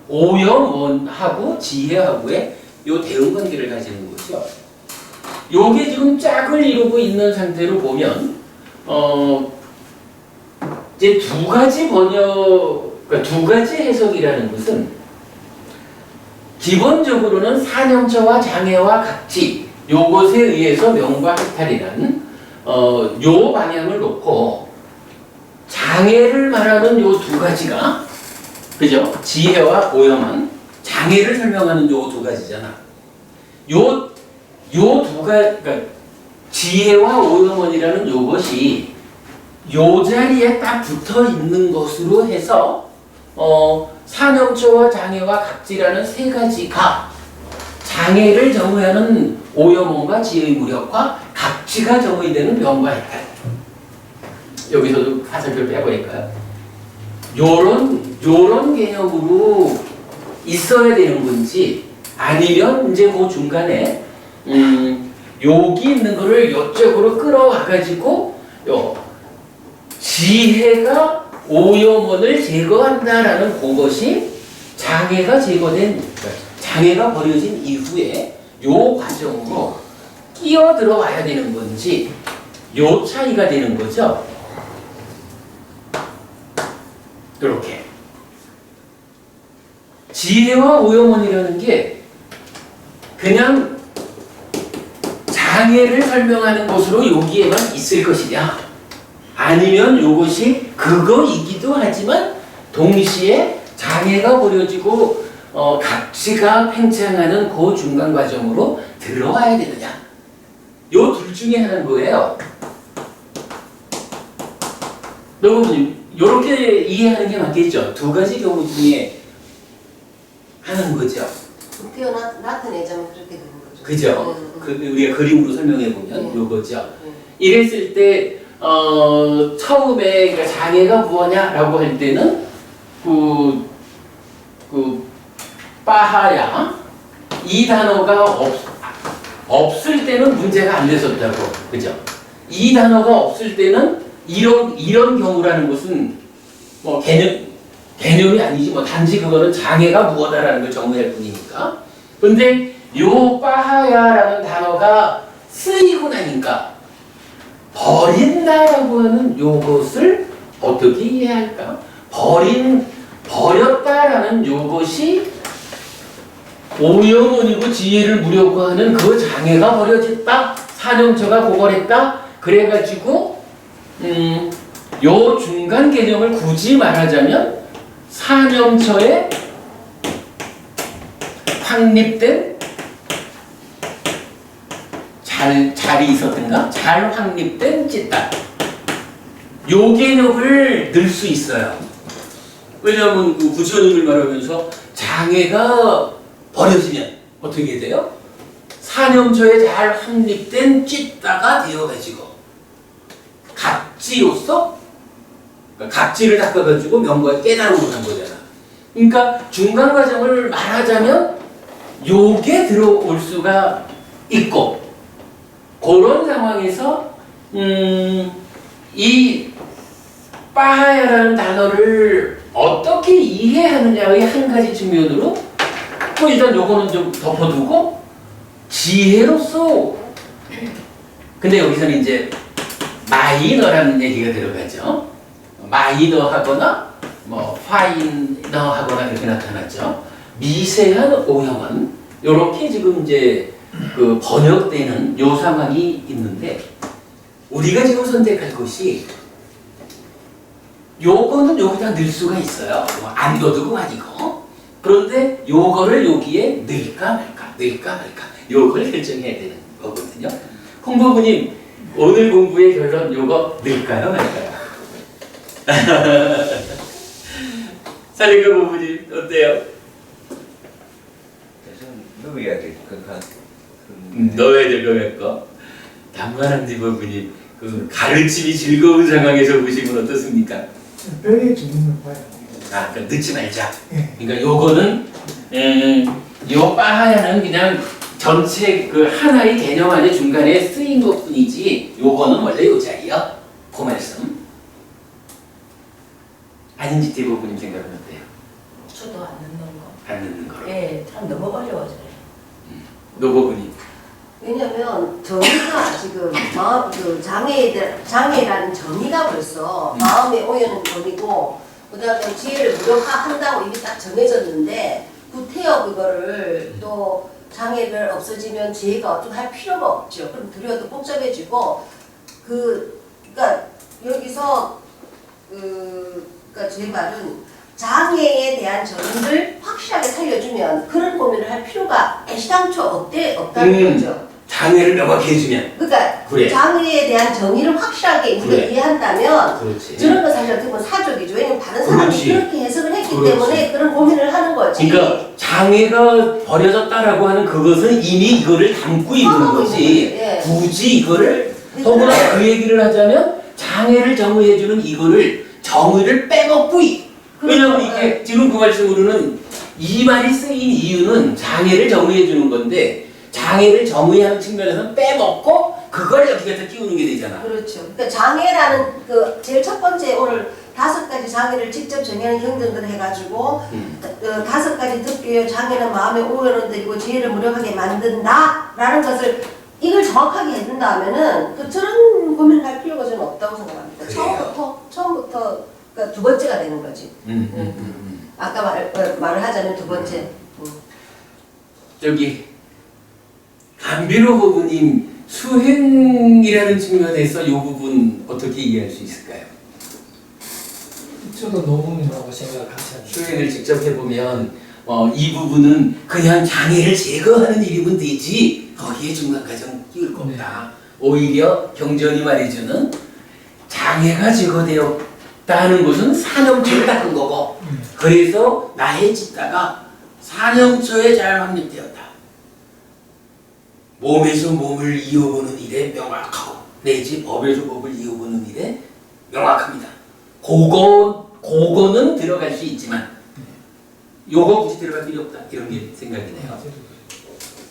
오염원하고 지혜하고의 요 대응 관계를 가지는 거죠. 요게 지금 짝을 이루고 있는 상태로 보면 이제 두 가지 그러니까 두 가지 해석이라는 것은 기본적으로는 산형처와 장애와 각지 요것에 의해서 명과 해탈이라는 요 방향을 놓고 장애를 말하는 요 두 가지가 그죠? 지혜와 오염한 장애를 설명하는 요 두 가지잖아. 요 두 가지 그러니까 지혜와 오염원이라는 요것이 요 자리에 딱 붙어 있는 것으로 해서 산형초와 장애와 각지라는 세 가지가 장애를 정의하는 오염원과 지혜의 무력과 각지가 정의되는 명과 해탈. 여기서도 화살표를 빼버릴까요? 요런 개념으로 있어야 되는 건지 아니면 이제 그 중간에 여기 있는 거를 요쪽으로 끌어와가지고 지혜가 오염원을 제거한다라는 그것이 장애가 장애가 버려진 이후에 요 과정으로 끼어 들어와야 되는 건지 요 차이가 되는 거죠. 이렇게 지혜와 오염원이라는 게 그냥 장애를 설명하는 것으로 여기에만 있을 것이냐 아니면 이것이 그거이기도 하지만 동시에 장애가 버려지고 각지가 팽창하는 그 중간 과정으로 들어와야 되느냐 요 둘 중에 하나인 거예요. 여러분 이렇게 이해하는 게 맞겠죠? 두 가지 경우 중에 하는 거죠. 나타내자면 그렇게 되는 거죠. 그죠? 우리가 그림으로 설명해 보면 요거죠. 이랬을 때 처음에 그러니까 장애가 무엇냐라고 할 때는 그 빠하야 이 단어가 없을 때는 문제가 안 됐었다고. 그죠? 이 단어가 없을 때는 이런 경우라는 것은 뭐 개념이 아니지 뭐 단지 그거는 장애가 무엇이라는 걸 정의할 뿐이니까. 근데 요 빠하야라는 단어가 쓰이고 나니까 버린다라고 하는 요것을 어떻게 이해할까? 버렸다라는 요것이 오염원이고 지혜를 무력화하는 그 장애가 버려졌다. 산형처가 고갈했다. 그래가지고 요 중간 개념을 굳이 말하자면 산형처에 확립된 잘이 있었던가? 잘 확립된 찢다. 요 개념을 넣을 수 있어요. 왜냐하면 그 부처님을 말하면서 장애가 버려지면 어떻게 돼요? 산형처에 잘 확립된 찢다가 되어가지고 각지로서 그러니까 각지를 닦아가지고 명과 깨달음을 한 거잖아. 그러니까 중간 과정을 말하자면 요게 들어올 수가 있고 그런 상황에서 이 빠하야라는 단어를 어떻게 이해하느냐의 한 가지 측면으로 뭐 일단 요거는 좀 덮어두고 지혜로서 근데 여기서는 이제 마이너라는 얘기가 들어가죠. 마이너하거나 뭐 파이너하거나 이렇게 나타났죠. 미세한 오형은 이렇게 지금 이제 그 번역되는 요 상황이 있는데 우리가 지금 선택할 것이 요거는 여기다 넣을 수가 있어요. 안 넣어도 아니고. 그런데 요거를 여기에 넣을까 말까 요걸 결정해야 되는 거거든요. 홍보부님 오늘 공부의 결론 요거 넣을까요 말까요? 살리가 부부님 어때요? 넣어야 될 것 같아. 넣어야 될 것 같고 담관한지 부부님 그 가르침이 즐거운 상황에서 보시면 어떻습니까? 뼈에 주문을 봐요. 아, 그러니까 넣지 말자. 예. 그러니까 요거는 요 빠하야는 그냥 전체 그 하나의 개념 안에 중간에 쓰인 것뿐이지 요거는 원래 요 자리야. 그 말씀. 아닌지 대부분님 생각은 어때요? 저도 안 넣는 거. 안 넣는 거로. 예, 참 너무 어려워져요. 노부분님. 왜냐면 정의가 지금 마음 그 장애라는 정의가 벌써 마음의 오연은 정의고 그다음에 지혜를 무력화한다고 이게 딱 정해졌는데 구태여 그거를 또 장애를 없어지면 지혜가 어떻게 할 필요가 없죠. 그럼 도리어 더 복잡해지고 그러니까 여기서 그러니까 제 말은 장애에 대한 정의를 확실하게 살려주면 그런 고민을 할 필요가 애시당초 없다는 거죠. 장애를 명확히 해주면. 그러니까 그래. 장애에 대한 정의를 확실하게 우리가 그래. 이해한다면 그렇지. 저런 거 사실 어떻게 보면 사족이죠. 왜냐면 다른 사람이 그렇지. 그렇게 해석을 했기 그렇지. 때문에 그런 고민을 하는 거지. 그러니까 장애가 버려졌다라고 하는 그것은 이미 이거를 담고 있는 담고 거지. 있는 거지. 예. 굳이 이거를 더구나 그 얘기를 하자면 장애를 정의해주는 이거를 정의를 빼먹고 왜냐면 이게 지금 그 말씀으로는 이 말이 쓰인 이유는 장애를 정의해주는 건데 장애를 정의하는 측면에서는 빼먹고 그걸 여기다 끼우는 게 되잖아. 그렇죠. 그러니까 장애라는 그 제일 첫 번째 오늘 5가지 장애를 직접 정의하는 경전들 해가지고 5가지 득표에 장애는 마음의 오해를 들이고 지혜를 무력하게 만든다라는 것을 이걸 정확하게 해준다면은 그 저런 고민을 할 필요가 저는 없다고 생각합니다. 그래요. 처음부터 그러니까 두 번째가 되는 거지. 음. 아까 말을 하자면 두 번째. 저기 감비로 부부님 수행이라는 측면에서 이 부분 어떻게 이해할 수 있을까요? 저도 노무이라고 생각을 하지 않아요. 수행을 직접 해보면 이 부분은 그냥 장애를 제거하는 일이면 되지 거기에 중간 과정 끼울 겁니다. 오히려 경전이 말해주는 장애가 제거되었다는 것은 사념초를 닦은 거고 그래서 나의 짓다가 사념초에 잘 확립되었다. 몸에서 몸을 이어보는 일에 명확하고 내지 법에서 법을 이어보는 일에 명확합니다. 그거는 들어갈 수 있지만 요거 굳이 들어갈 필요 없다 이런 게 생각이네요.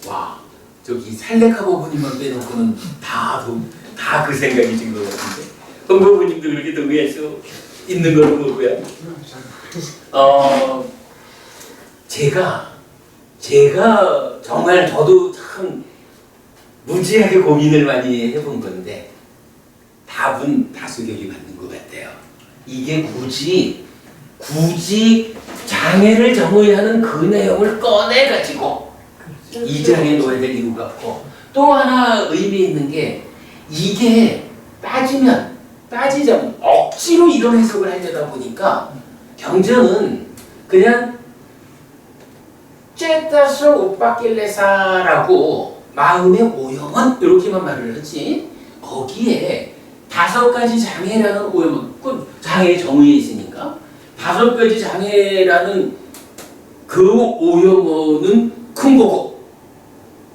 와 저기 살레카 부부님만 빼놓고는 다 그 생각이신 것 같은데 홍부부님도 그렇게 동의할 수 있는 걸로 보고요. 제가 정말 저도 참 무지하게 고민을 많이 해본 건데 답은 다수결이 맞는 것 같아요. 이게 굳이 장애를 정의하는 그 내용을 꺼내가지고 이 장에 놓아야 될 이유가 없고 또 하나 의미 있는 게 이게 따지자면 억지로 이런 해석을 하려다 보니까 경전은 그냥 쬐따서 옷받길래사라고 마음의 오형은 이렇게만 말을 하지 거기에 5가지 장애라는 오형은 그 장애 정의에 있으니까 5가지 장애라는 그 오형은 큰 거고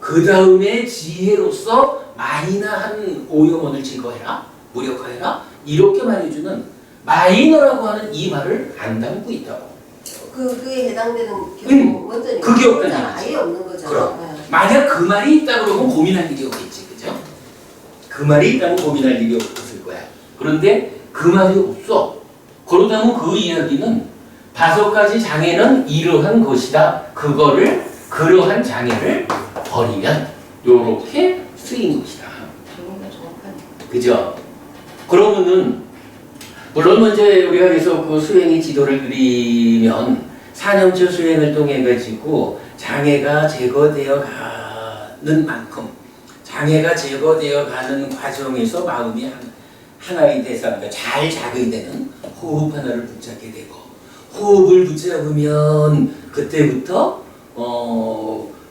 그 다음에 지혜로서 마이너한 오형원을 제거해라 무력화해라 이렇게 말해주는 마이너라고 하는 이 말을 안 담고 있다고. 그에 해당되는 경우 원전이 그게 없다는 아예 없는 거잖아. 그럼 만약 그 말이 있다 그러면 고민할 일이 없겠지, 그죠? 그 말이 있다면 고민할 일이 없을 거야. 그런데 그 말이 없어. 그러다면 그 이야기는 5가지 장애는 이러한 것이다. 그러한 장애를 버리면 요렇게 쓰인 것이다. 정의가 정확하네. 그죠? 그러면은 물론 먼저 우리가 계속 그 수행의 지도를 그리면 사념처 수행을 통해 가지고 장애가 제거되어 가는 만큼 장애가 제거되어 가는 과정에서 마음이 하나의 대상, 그러니까 잘 자극되는 호흡 하나를 붙잡게 되고 호흡을 붙잡으면 그때부터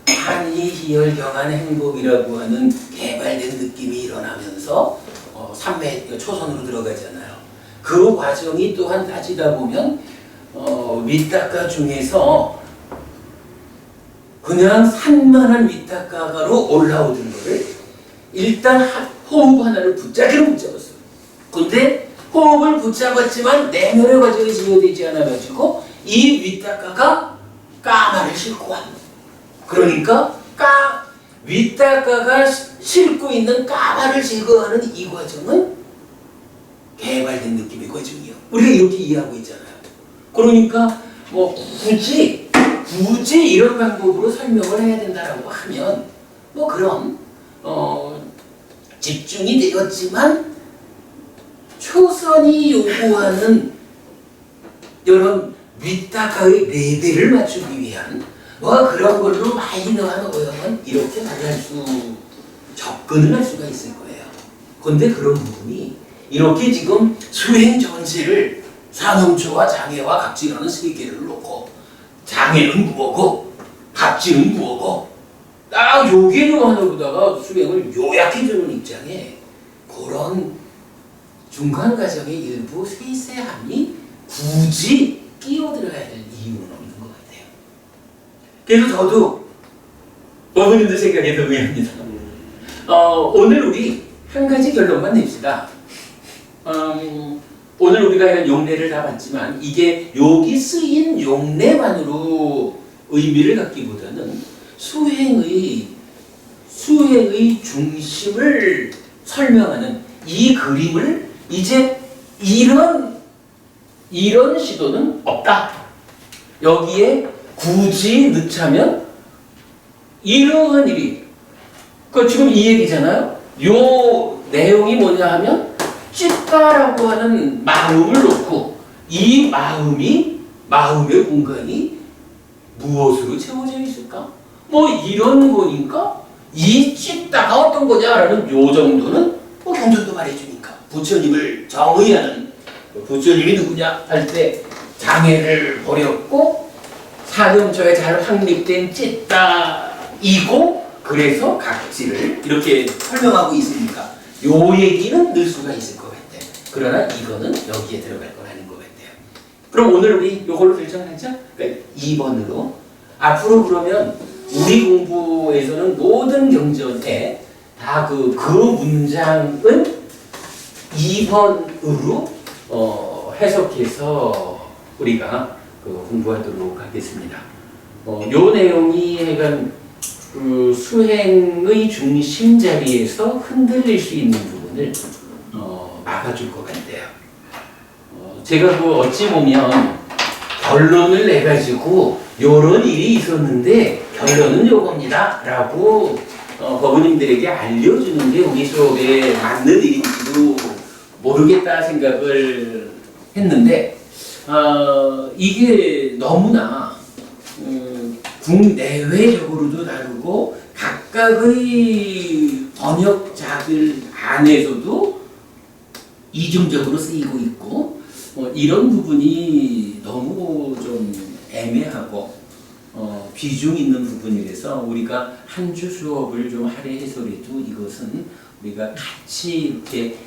한이희열 경한 행복이라고 하는 개발된 느낌이 일어나면서 삼매 초선으로 들어가잖아요. 그 과정이 또한 따지다 보면 위탁가 중에서 그냥 산만한 위탁가로 올라오던 거를 일단 호흡 하나를 붙잡기로 붙잡았어요. 근데 호흡을 붙잡았지만 내면의 과정이 제어되지 않아가지고 이 위탁가가 까마를 싣고 왔는 거예요. 그러니까 위탁가가 싣고 있는 까마를 제거하는 이 과정은 개발된 느낌의 과정이요. 우리가 이렇게 이해하고 있잖아요. 그러니까 뭐 굳이 이런 방법으로 설명을 해야 된다라고 하면 뭐 그럼 집중이 되었지만 초선이 요구하는 이런 위탁가의 레벨을 맞추기 위한 뭐 그런 걸로 마이너한 오염은 이렇게 접근을 할 수가 있을 거예요. 그런데 그런 부분이 이렇게 지금 수행 전체를 사nom처와 장애와 각지라는 세 개를 놓고 장애는 무엇고 각지는 무엇고 딱 요 개념 하나로다가 수행을 요약해주는 입장에 그런 중간 과정의 일부 세세함이 굳이 끼어들어야 될 이유는 없는 것 같아요. 그래서 저도 어머님들 생각에 동의합니다. 오늘 우리 한 가지 결론만 냅시다. 오늘 우리가 용례를 다 봤지만 이게 여기 쓰인 용례만으로 의미를 갖기보다는 수행의 중심을 설명하는 이 그림을 이제 이런 시도는 없다. 여기에 굳이 넣자면 이러한 일이 지금 이 얘기잖아요. 요 내용이 뭐냐 하면 찢다라고 하는 마음을 놓고 이 마음의 공간이 무엇으로 채워져 있을까? 뭐 이런 거니까 이 찢다가 어떤 거냐라는 요 정도는 뭐 경전도 말해주니까 부처님을 정의하는 부처님이 누구냐 할 때 장애를 버렸고 사념처에 잘 확립된 찢다이고 그래서 각지를 이렇게 설명하고 있으니까 요 얘기는 넣을 수가 있을 것 같아요. 그러나 이거는 여기에 들어갈 건 아닌 것 같아요. 그럼 오늘 우리 요걸로 결정하자. 그러니까 2번으로 앞으로 그러면 우리 공부에서는 모든 경전에 다 그 문장은 2번으로 해석해서 우리가 공부하도록 하겠습니다. 요 내용이 약간 그 수행의 중심 자리에서 흔들릴 수 있는 부분을 막아줄 것 같아요. 제가 어찌 보면 결론을 내가지고 요런 일이 있었는데 결론은 요겁니다 라고 법원님들에게 알려주는 게 우리 수업에 맞는 일인지도 모르겠다 생각을 했는데 이게 너무나 국내외적으로도 다르고 각각의 번역자들 안에서도 이중적으로 쓰이고 있고 이런 부분이 너무 좀 애매하고 비중 있는 부분이라서 우리가 한 주 수업을 좀 할애해서라도 이것은 우리가 같이 이렇게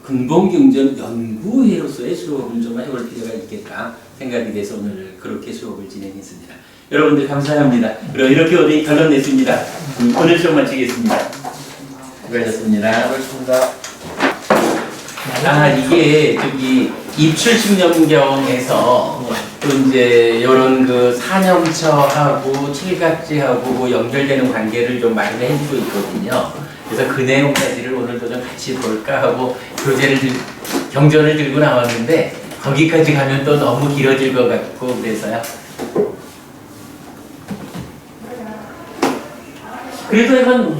근본경전 연구회로서의 수업을 좀 해볼 필요가 있겠다 생각이 돼서 오늘 그렇게 수업을 진행했습니다. 여러분들 감사합니다. 그럼 이렇게 오늘 결론 냈습니다. 오늘 수업 마치겠습니다. 수고하셨습니다. 그렇습니다. 이게 입출심령경에서 또 이제 이런 사념처하고 칠각지하고 연결되는 관계를 좀 마련해 주고 있거든요. 그래서 그 내용까지를 오늘도 좀 같이 볼까 하고 경전을 들고 나왔는데 거기까지 가면 또 너무 길어질 것 같고 그래서요. 그래도 약간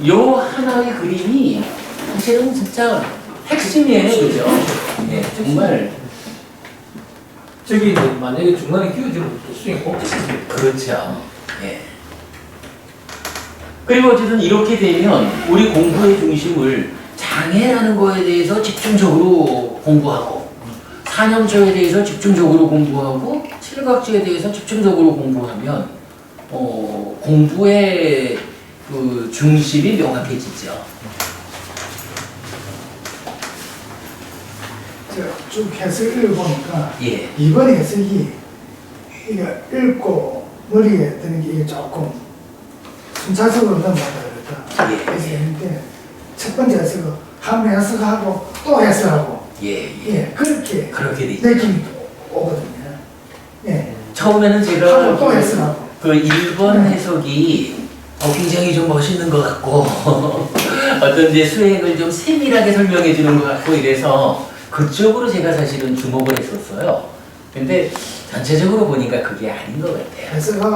요 하나의 그림이 사실은 진짜 핵심이에요, 그죠? 예, 정말 저기 이제 만약에 중간에 끼워지면 또 수행이 꺾이는데. 그렇죠. 예. 그리고 어쨌든 이렇게 되면 우리 공부의 중심을 장애라는 거에 대해서 집중적으로 공부하고 사념처에 대해서 집중적으로 공부하고 칠각지에 대해서 집중적으로 공부하면 공부의 그 중심이 명확해지죠. 제가 쭉 해석을 읽어보니까 예. 이번 해석이 이게 읽고 머리에 드는 게 이게 조금 순차적으로 넘어가다 그랬다 예. 그래서 했는데 첫 번째 해석은 한 번 해석하고 또 해석하고 예, 예. 예 그렇게 그렇게 되죠. 느낌이 오거든요. 예 처음에는 하고 제가 또 해석하고 그 1번 해석이 굉장히 좀 멋있는 것 같고 어떤 이제 수행을 좀 세밀하게 설명해 주는 것 같고 이래서 그쪽으로 제가 사실은 주목을 했었어요. 근데 전체적으로 보니까 그게 아닌 것 같아요. 해석하고